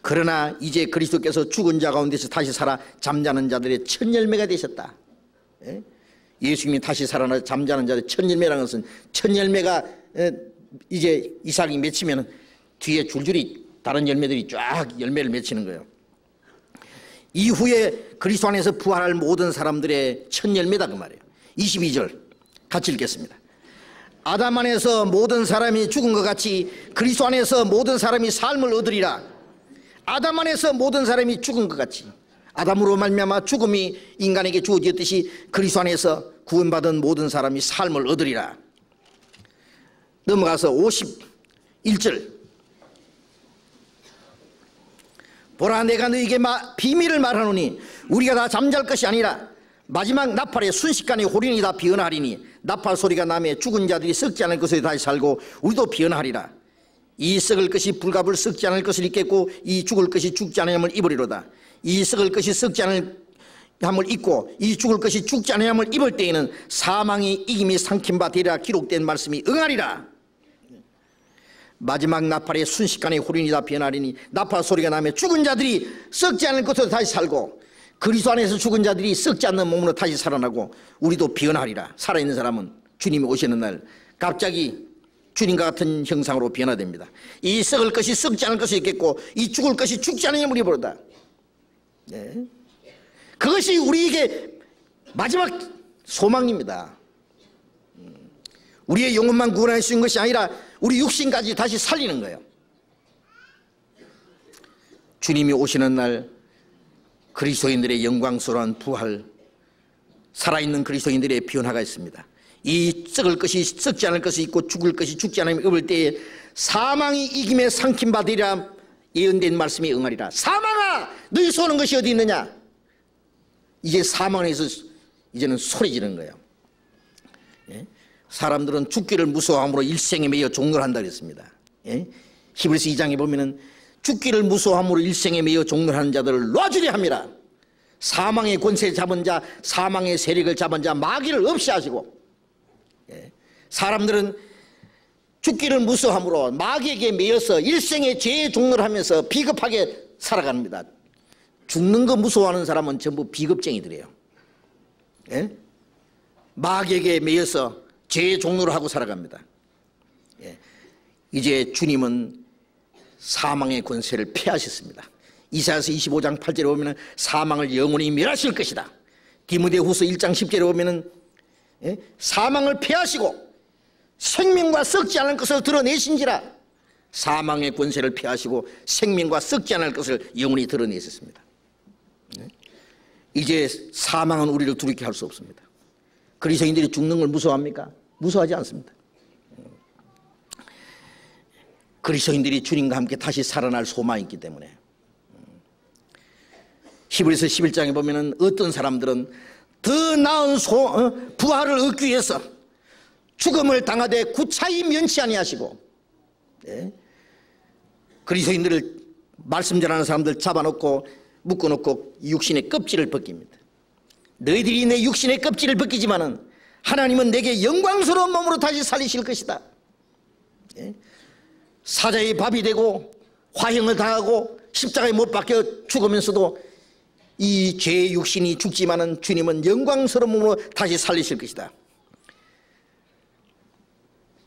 그러나 이제 그리스도께서 죽은 자 가운데서 다시 살아 잠자는 자들의 첫 열매가 되셨다. 예수님이 다시 살아나 잠자는 자들의 첫 열매라는 것은 첫 열매가 이제 이삭이 맺히면 뒤에 줄줄이 다른 열매들이 쫙 열매를 맺히는 거예요. 이후에 그리스도 안에서 부활할 모든 사람들의 첫 열매다 그 말이에요. 22절 같이 읽겠습니다. 아담 안에서 모든 사람이 죽은 것 같이 그리스도 안에서 모든 사람이 삶을 얻으리라. 아담 안에서 모든 사람이 죽은 것 같이 아담으로 말미암아 죽음이 인간에게 주어졌듯이 그리스도 안에서 구원받은 모든 사람이 삶을 얻으리라. 넘어가서 51절 보라 내가 너희에게 비밀을 말하노니 우리가 다 잠잘 것이 아니라 마지막 나팔에 순식간에 호련이 다 피어나리니 나팔 소리가 나매 죽은 자들이 썩지 않을 것을 다시 살고 우리도 피어나리라. 이 썩을 것이 불갑을 썩지 않을 것을 입겠고 이 죽을 것이 죽지 않으함을 입으리로다. 이 썩을 것이 썩지 않을함을 입고 이 죽을 것이 죽지 않으함을 입을 때에는 사망이 이김이 삼킨 바 되리라 기록된 말씀이 응하리라. 마지막 나팔에 순식간에 호련이 다 피어나리니 나팔 소리가 나며 죽은 자들이 썩지 않을 것으로 다시 살고 그리스도 안에서 죽은 자들이 썩지 않는 몸으로 다시 살아나고 우리도 변하리라. 살아있는 사람은 주님이 오시는 날 갑자기 주님과 같은 형상으로 변화됩니다. 이 썩을 것이 썩지 않을 것이 있겠고 이 죽을 것이 죽지 않은 힘을 입으로다. 그것이 우리에게 마지막 소망입니다. 우리의 영혼만 구원할 수 있는 것이 아니라 우리 육신까지 다시 살리는 거예요. 주님이 오시는 날 그리스도인들의 영광스러운 부활, 살아있는 그리스도인들의 변화가 있습니다. 이 썩을 것이 썩지 않을 것이 있고 죽을 것이 죽지 않을 입을 때에 사망이 이김에 삼킴 받으리라 예언된 말씀에 응하리라. 사망아, 너희 쏘는 것이 어디 있느냐? 이제 사망에서 이제는 소리 지르는 거예요. 예? 사람들은 죽기를 무서워함으로 일생에 매여 종로를 한다 그랬습니다. 예? 히브리서 2장에 보면은 죽기를 무서워함으로 일생에 매여 종로를 하는 자들을 놔주려 함이라. 사망의 권세 잡은 자, 사망의 세력을 잡은 자, 마귀를 없이 하시고, 예? 사람들은 죽기를 무서워함으로 마귀에게 매여서 일생의 죄의 종로를 하면서 비겁하게 살아갑니다. 죽는 거 무서워하는 사람은 전부 비겁쟁이들이에요. 예? 마귀에게 매여서 죄의 종로를 하고 살아갑니다. 예. 이제 주님은 사망의 권세를 폐하셨습니다. 이사야서 25장 8절에 보면 사망을 영원히 멸하실 것이다. 디모데후서 1장 10절에 보면 사망을 폐하시고 생명과 썩지 않을 것을 드러내신지라. 사망의 권세를 폐하시고 생명과 썩지 않을 것을 영원히 드러내셨습니다. 이제 사망은 우리를 두렵게 할 수 없습니다. 그리스도인들이 죽는 걸 무서워합니까? 무서워하지 않습니다. 그리스도인들이 주님과 함께 다시 살아날 소망이 있기 때문에. 히브리서 11장에 보면은 어떤 사람들은 더 나은 부활을 얻기 위해서 죽음을 당하되 구차히 면치 아니하시고, 예? 그리스도인들을 말씀 전하는 사람들 잡아놓고 묶어놓고 육신의 껍질을 벗깁니다. 너희들이 내 육신의 껍질을 벗기지만은 하나님은 내게 영광스러운 몸으로 다시 살리실 것이다. 예? 사자의 밥이 되고 화형을 당하고 십자가에 못 박혀 죽으면서도 이 죄의 육신이 죽지만은 주님은 영광스러운 몸으로 다시 살리실 것이다.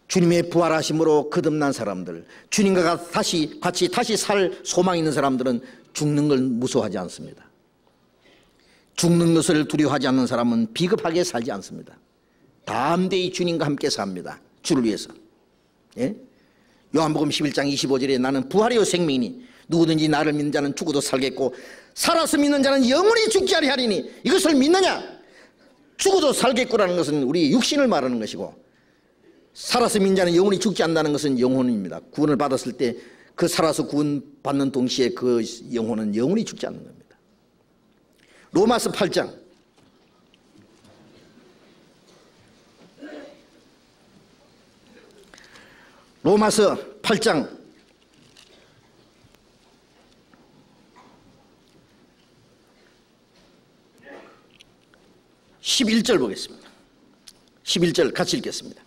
주님의 부활하심으로 거듭난 사람들, 주님과 같이 다시 살 소망 있는 사람들은 죽는 걸 무서워하지 않습니다. 죽는 것을 두려워하지 않는 사람은 비겁하게 살지 않습니다. 담대히 주님과 함께 삽니다. 주를 위해서. 예? 요한복음 11장 25절에 나는 부활이요 생명이니 누구든지 나를 믿는 자는 죽어도 살겠고 살아서 믿는 자는 영원히 죽지 아니하리니. 이것을 믿느냐? 죽어도 살겠구라는 것은 우리 육신을 말하는 것이고, 살아서 믿는 자는 영원히 죽지 않는다는 것은 영혼입니다. 구원을 받았을 때 그 살아서 구원받는 동시에 그 영혼은 영원히 죽지 않는 겁니다. 로마서 8장 로마서 8장 11절 보겠습니다. 11절 같이 읽겠습니다.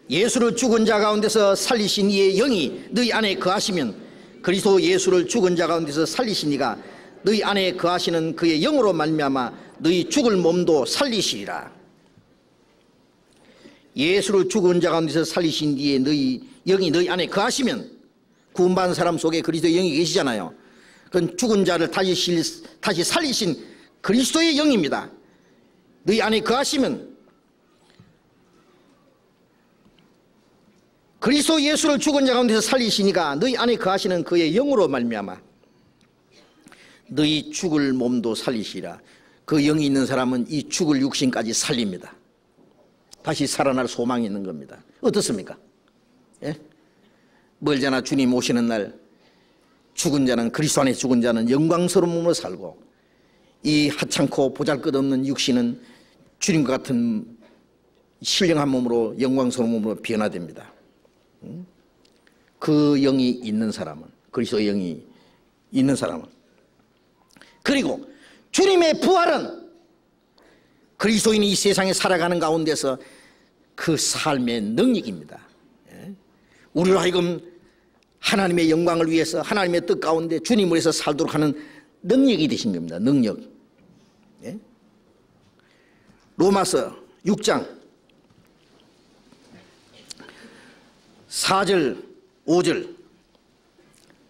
예수를 죽은 자 가운데서 살리신 이의 영이 너희 안에 거하시면 그리스도 예수를 죽은 자 가운데서 살리신 이가 너희 안에 거하시는 그의 영으로 말미암아 너희 죽을 몸도 살리시리라. 예수를 죽은 자 가운데서 살리신 이의 너희 영이 너희 안에 거하시면, 구원받은 사람 속에 그리스도의 영이 계시잖아요. 그건 죽은 자를 다시 살리신 그리스도의 영입니다. 너희 안에 거하시면, 그리스도 예수를 죽은 자 가운데서 살리시니가 너희 안에 거하시는 그의 영으로 말미암아 너희 죽을 몸도 살리시라. 그 영이 있는 사람은 이 죽을 육신까지 살립니다. 다시 살아날 소망이 있는 겁니다. 어떻습니까? 예? 멀잖아 주님 오시는 날 죽은 자는, 그리스도 안에 죽은 자는 영광스러운 몸으로 살고, 이 하찮고 보잘것없는 육신은 주님과 같은 신령한 몸으로, 영광스러운 몸으로 변화됩니다. 그 영이 있는 사람은, 그리스도의 영이 있는 사람은, 그리고 주님의 부활은 그리스도인이 이 세상에 살아가는 가운데서 그 삶의 능력입니다. 우리로 하여금 하나님의 영광을 위해서, 하나님의 뜻 가운데 주님을 위해서 살도록 하는 능력이 되신 겁니다. 능력. 로마서 6장 4절 5절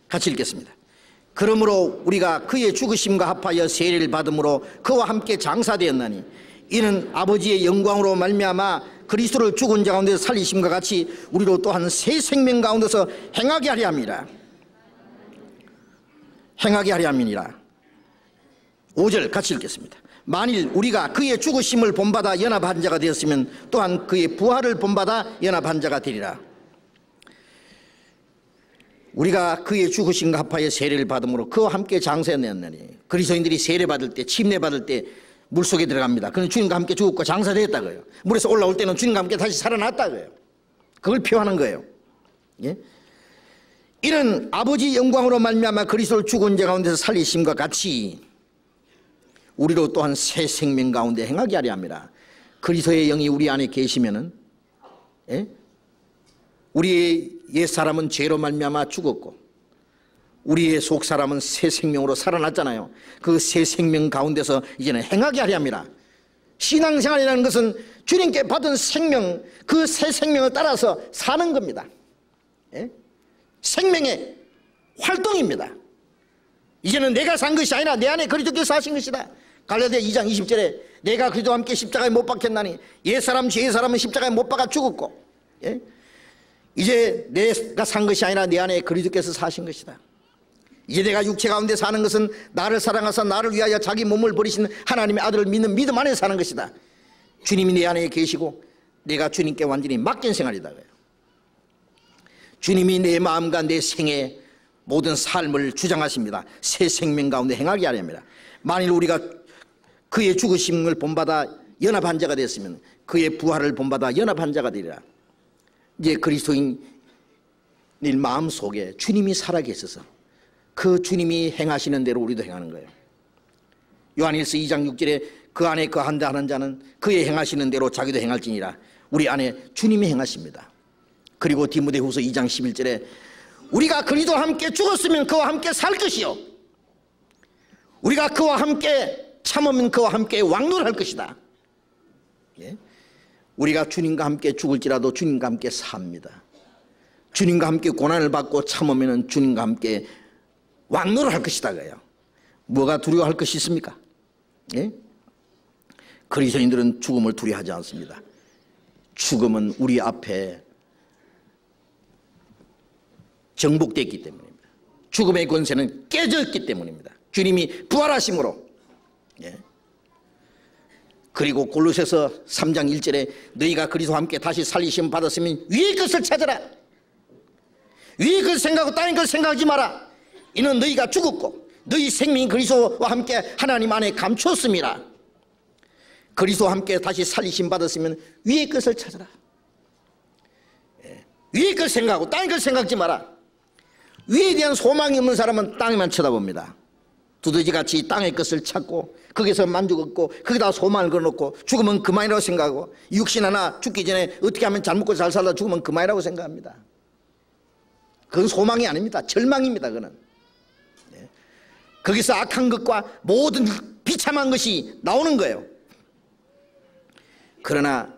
같이 읽겠습니다. 그러므로 우리가 그의 죽으심과 합하여 세례를 받음으로 그와 함께 장사되었나니 이는 아버지의 영광으로 말미암아 그리스도를 죽은 자 가운데서 살리심과 같이 우리로 또한 새 생명 가운데서 행하게 하려 함이라. 행하게 하려 함이니라. 5절 같이 읽겠습니다. 만일 우리가 그의 죽으심을 본받아 연합한 자가 되었으면 또한 그의 부활을 본받아 연합한 자가 되리라. 우리가 그의 죽으심과 합하여 세례를 받음으로 그와 함께 장사되었나니. 그리스도인들이 세례받을 때, 침례받을 때 물속에 들어갑니다. 그는 주님과 함께 죽었고 장사되었다고요. 물에서 올라올 때는 주님과 함께 다시 살아났다고요. 그걸 표하는 거예요. 예? 이는 아버지 영광으로 말미암아 그리스도를 죽은 자 가운데서 살리심과 같이 우리로 또한 새 생명 가운데 행하게 하려 합니다. 그리스도의 영이 우리 안에 계시면은, 예? 우리의 옛사람은 죄로 말미암아 죽었고 우리의 속사람은 새 생명으로 살아났잖아요. 그 새 생명 가운데서 이제는 행하게 하려 합니다. 신앙생활이라는 것은 주님께 받은 생명, 그 새 생명을 따라서 사는 겁니다. 예? 생명의 활동입니다. 이제는 내가 산 것이 아니라 내 안에 그리스도께서 사신 것이다. 갈라디아 2장 20절에 내가 그리스도와 함께 십자가에 못 박혔나니 옛사람 죄의 사람은 십자가에 못 박아 죽었고, 예? 이제 내가 산 것이 아니라 내 안에 그리스도께서 사신 것이다. 이제 내가 육체 가운데 사는 것은 나를 사랑하사 나를 위하여 자기 몸을 버리신 하나님의 아들을 믿는 믿음 안에 사는 것이다. 주님이 내 안에 계시고 내가 주님께 완전히 맡긴 생활이다. 주님이 내 마음과 내 생의 모든 삶을 주장하십니다. 새 생명 가운데 행하게 하려 합니다. 만일 우리가 그의 죽으심을 본받아 연합한 자가 됐으면 그의 부활을 본받아 연합한 자가 되리라. 이제 그리스도인일 마음 속에 주님이 살아계셔서 그 주님이 행하시는 대로 우리도 행하는 거예요. 요한일서 2장 6절에 그 안에 거한다 하는 자는 그의 행하시는 대로 자기도 행할지니라. 우리 안에 주님이 행하십니다. 그리고 디모데후서 2장 11절에 우리가 그리스도와 함께 죽었으면 그와 함께 살 것이요 우리가 그와 함께 참으면 그와 함께 왕노할 것이다. 예? 우리가 주님과 함께 죽을지라도 주님과 함께 삽니다. 주님과 함께 고난을 받고 참으면 주님과 함께 왕노를 할 것이다. 그래요. 뭐가 두려워할 것이 있습니까? 예? 그리스도인들은 죽음을 두려워하지 않습니다. 죽음은 우리 앞에 정복되었기 때문입니다. 죽음의 권세는 깨졌기 때문입니다. 주님이 부활하심으로. 예. 그리고 골로새서 3장 1절에 너희가 그리스도와 함께 다시 살리심 받았으면 위의 것을 찾아라. 위의 것을 생각하고 땅의 것을 생각하지 마라. 이는 너희가 죽었고 너희 생명이 그리스도와 함께 하나님 안에 감추었습니다. 그리스도와 함께 다시 살리심 받았으면 위의 것을 찾아라. 예. 위의 것을 생각하고 땅의 것을 생각하지 마라. 위에 대한 소망이 없는 사람은 땅에만 쳐다봅니다. 두더지같이 땅의 것을 찾고 거기서 만족 얻고 거기다 소망을 걸어놓고 죽으면 그만이라고 생각하고 육신 하나 죽기 전에 어떻게 하면 잘 먹고 잘 살다 죽으면 그만이라고 생각합니다. 그건 소망이 아닙니다. 절망입니다. 그는. 네. 거기서 악한 것과 모든 비참한 것이 나오는 거예요. 그러나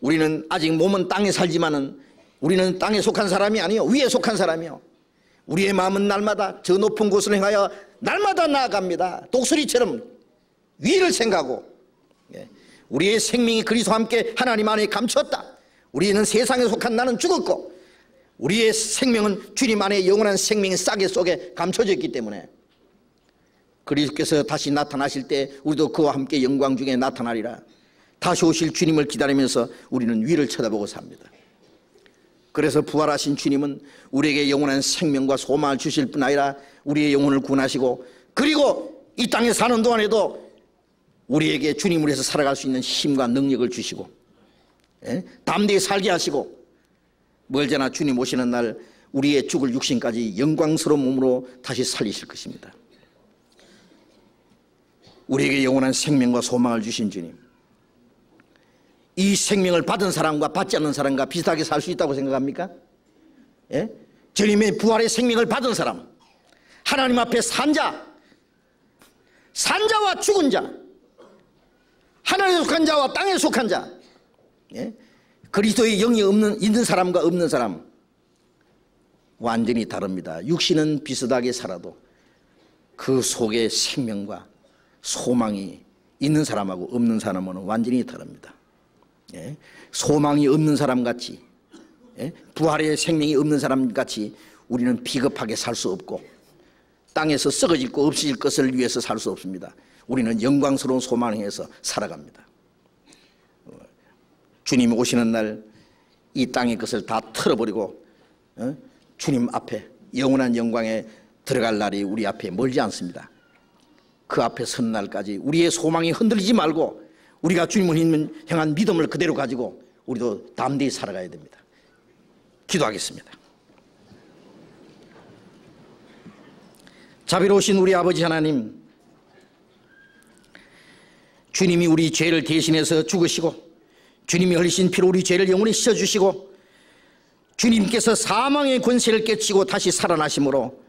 우리는 아직 몸은 땅에 살지만은 우리는 땅에 속한 사람이 아니요 위에 속한 사람이요. 우리의 마음은 날마다 저 높은 곳을 향하여 날마다 나아갑니다. 독수리처럼 위를 생각하고, 우리의 생명이 그리스도와 함께 하나님 안에 감췄다. 우리는 세상에 속한 나는 죽었고 우리의 생명은 주님 안에 영원한 생명의 싸개 속에 감춰져 있기 때문에 그리스도께서 다시 나타나실 때 우리도 그와 함께 영광 중에 나타나리라. 다시 오실 주님을 기다리면서 우리는 위를 쳐다보고 삽니다. 그래서 부활하신 주님은 우리에게 영원한 생명과 소망을 주실 뿐 아니라 우리의 영혼을 구원하시고 그리고 이 땅에 사는 동안에도 우리에게 주님을 위해서 살아갈 수 있는 힘과 능력을 주시고, 예? 담대히 살게 하시고 멀잖아 주님 오시는 날 우리의 죽을 육신까지 영광스러운 몸으로 다시 살리실 것입니다. 우리에게 영원한 생명과 소망을 주신 주님, 이 생명을 받은 사람과 받지 않는 사람과 비슷하게 살 수 있다고 생각합니까? 예? 주님의 부활의 생명을 받은 사람, 하나님 앞에 산 자, 산 자와 죽은 자, 하늘에 속한 자와 땅에 속한 자, 예? 그리스도의 영이 있는 사람과 없는 사람 완전히 다릅니다. 육신은 비슷하게 살아도 그 속에 생명과 소망이 있는 사람하고 없는 사람은 완전히 다릅니다. 소망이 없는 사람같이, 부활의 생명이 없는 사람같이 우리는 비겁하게 살 수 없고 땅에서 썩어질 것 없어질 것을 위해서 살 수 없습니다. 우리는 영광스러운 소망에서 살아갑니다. 주님 오시는 날 이 땅의 것을 다 털어버리고 주님 앞에 영원한 영광에 들어갈 날이 우리 앞에 멀지 않습니다. 그 앞에 선 날까지 우리의 소망이 흔들리지 말고 우리가 주님을 향한 믿음을 그대로 가지고 우리도 담대히 살아가야 됩니다. 기도하겠습니다. 자비로우신 우리 아버지 하나님, 주님이 우리 죄를 대신해서 죽으시고 주님이 흘리신 피로 우리 죄를 영원히 씻어주시고 주님께서 사망의 권세를 깨치고 다시 살아나심으로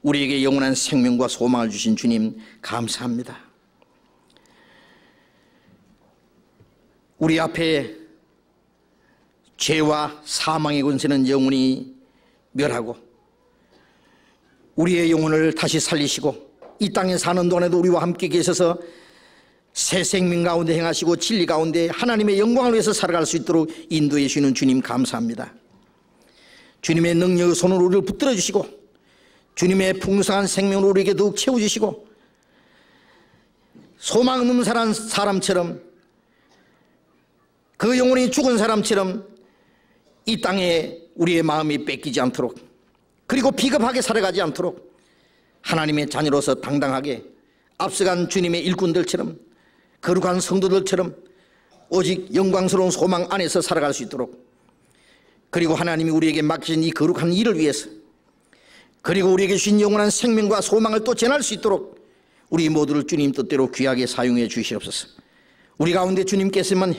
우리에게 영원한 생명과 소망을 주신 주님 감사합니다. 우리 앞에 죄와 사망의 권세는 영원히 멸하고 우리의 영혼을 다시 살리시고 이 땅에 사는 동안에도 우리와 함께 계셔서 새 생명 가운데 행하시고 진리 가운데 하나님의 영광을 위해서 살아갈 수 있도록 인도해 주시는 주님 감사합니다. 주님의 능력의 손으로 우리를 붙들어 주시고 주님의 풍성한 생명으로 우리에게 더욱 채워주시고 소망 없는 사람처럼 그 영혼이 죽은 사람처럼 이 땅에 우리의 마음이 뺏기지 않도록 그리고 비겁하게 살아가지 않도록 하나님의 자녀로서 당당하게 앞서간 주님의 일꾼들처럼 거룩한 성도들처럼 오직 영광스러운 소망 안에서 살아갈 수 있도록 그리고 하나님이 우리에게 맡기신 이 거룩한 일을 위해서 그리고 우리에게 주신 영원한 생명과 소망을 또 전할 수 있도록 우리 모두를 주님 뜻대로 귀하게 사용해 주시옵소서. 우리 가운데 주님께서만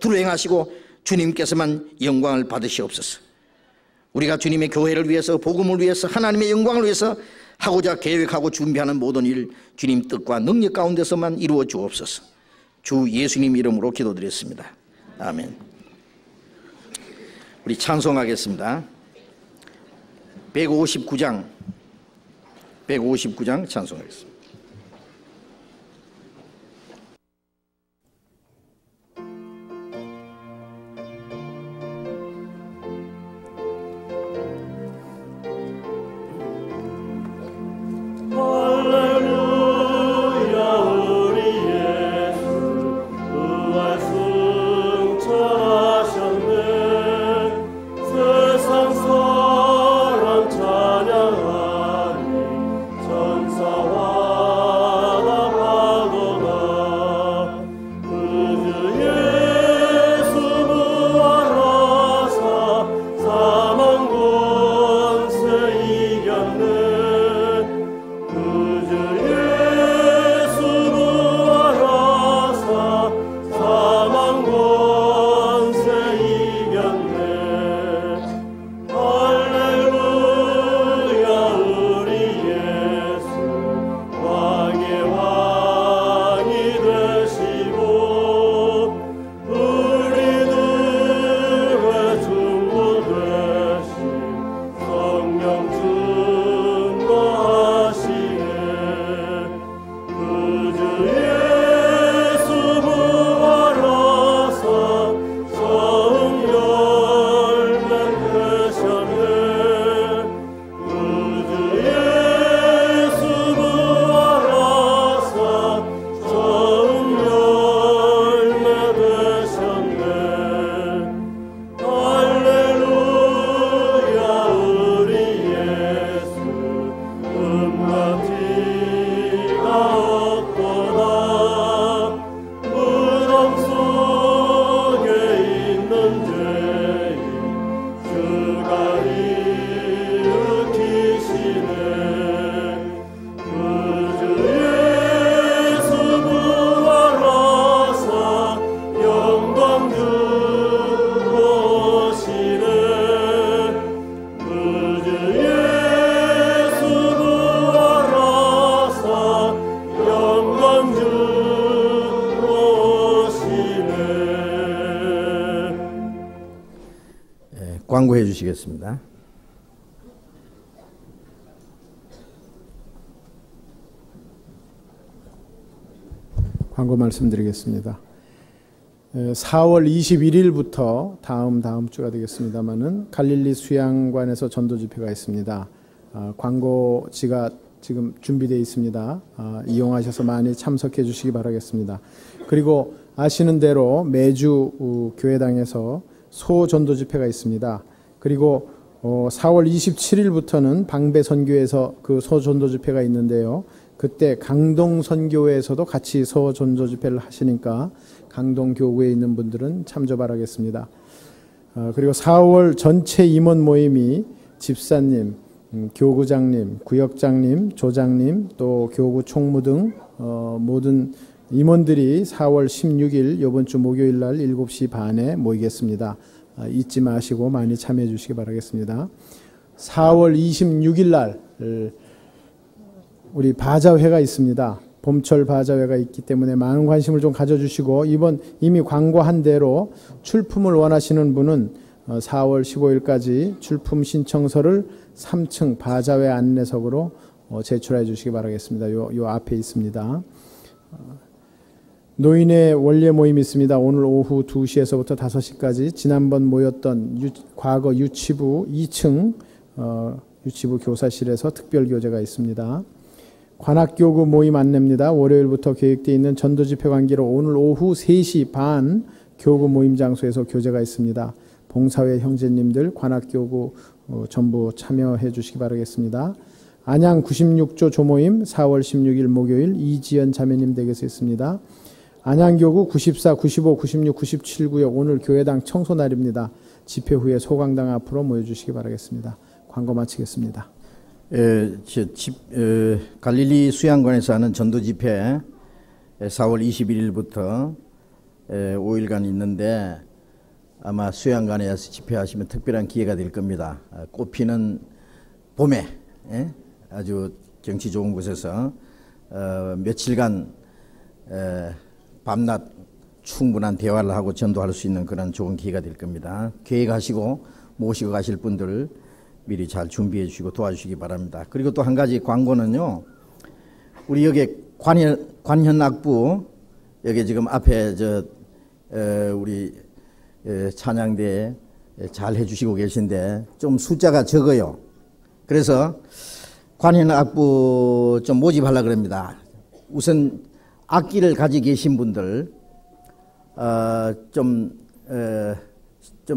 두루 행하시고 주님께서만 영광을 받으시옵소서. 우리가 주님의 교회를 위해서 복음을 위해서 하나님의 영광을 위해서 하고자 계획하고 준비하는 모든 일 주님 뜻과 능력 가운데서만 이루어 주옵소서. 주 예수님 이름으로 기도드렸습니다. 아멘. 우리 찬송하겠습니다. 159장 찬송하겠습니다. 광고해 주시겠습니다. 광고 말씀드리겠습니다. 4월 21일부터 다음 주가 되겠습니다만은 갈릴리 수양관에서 전도 집회가 있습니다. 광고지가 지금 준비되어 있습니다. 이용하셔서 많이 참석해 주시기 바라겠습니다. 그리고 아시는 대로 매주 교회당에서 소전도 집회가 있습니다. 그리고 4월 27일부터는 방배 선교에서 그 소전도 집회가 있는데요. 그때 강동 선교회에서도 같이 소전도 집회를 하시니까 강동 교구에 있는 분들은 참조 바라겠습니다. 그리고 4월 전체 임원 모임이 집사님, 교구장님, 구역장님, 조장님, 또 교구 총무 등 모든 임원들이 4월 16일 이번 주 목요일 날 7시 반에 모이겠습니다. 잊지 마시고 많이 참여해 주시기 바라겠습니다. 4월 26일 날 우리 바자회가 있습니다. 봄철 바자회가 있기 때문에 많은 관심을 좀 가져주시고, 이번 이미 광고한 대로 출품을 원하시는 분은 4월 15일까지 출품 신청서를 3층 바자회 안내석으로 제출해 주시기 바라겠습니다. 요 앞에 있습니다. 노인의 원례 모임이 있습니다. 오늘 오후 2시에서부터 5시까지 지난번 모였던 과거 유치부 2층 유치부 교사실에서 특별교제가 있습니다. 관악교구 모임 안내입니다. 월요일부터 계획되어 있는 전도집회 관계로 오늘 오후 3시 반 교구 모임 장소에서 교제가 있습니다. 봉사회 형제님들 관악교구 전부 참여해 주시기 바라겠습니다. 안양 96조 조모임 4월 16일 목요일 이지연 자매님 댁에서 있습니다. 안양교구 94, 95, 96, 97구역 오늘 교회당 청소날입니다. 집회 후에 소강당 앞으로 모여주시기 바라겠습니다. 광고 마치겠습니다. 갈릴리 수양관에서 하는 전도 집회 4월 21일부터 5일간 있는데 아마 수양관에서 집회하시면 특별한 기회가 될 겁니다. 꽃피는 봄에 아주 경치 좋은 곳에서 며칠간 밤낮 충분한 대화를 하고 전도할 수 있는 그런 좋은 기회가 될 겁니다. 계획하시고 모시고 가실 분들 미리 잘 준비해 주시고 도와주시기 바랍니다. 그리고 또 한 가지 광고는요. 우리 여기 관현악부 여기 지금 앞에 우리 찬양대 잘 해주시고 계신데 좀 숫자가 적어요. 그래서 관현악부 좀 모집하려고 그럽니다. 우선 악기를 가지고 계신 분들 좀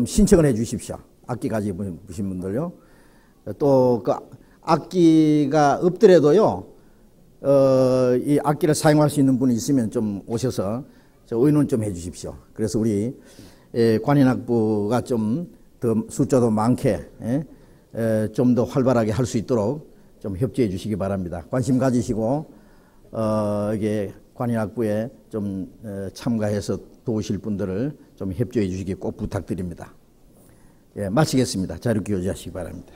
신청을 해 주십시오. 악기 가지고 계신 분들요. 또 그 악기가 없더라도요. 이 악기를 사용할 수 있는 분이 있으면 좀 오셔서 의논 좀 해 주십시오. 그래서 우리 관현악부가 좀 더 숫자도 많게 좀 더 활발하게 할 수 있도록 좀 협조해 주시기 바랍니다. 관심 가지시고 이게 관현악부에 좀 참가해서 도우실 분들을 좀 협조해 주시기 꼭 부탁드립니다. 마치겠습니다. 자료 교제하시기 바랍니다.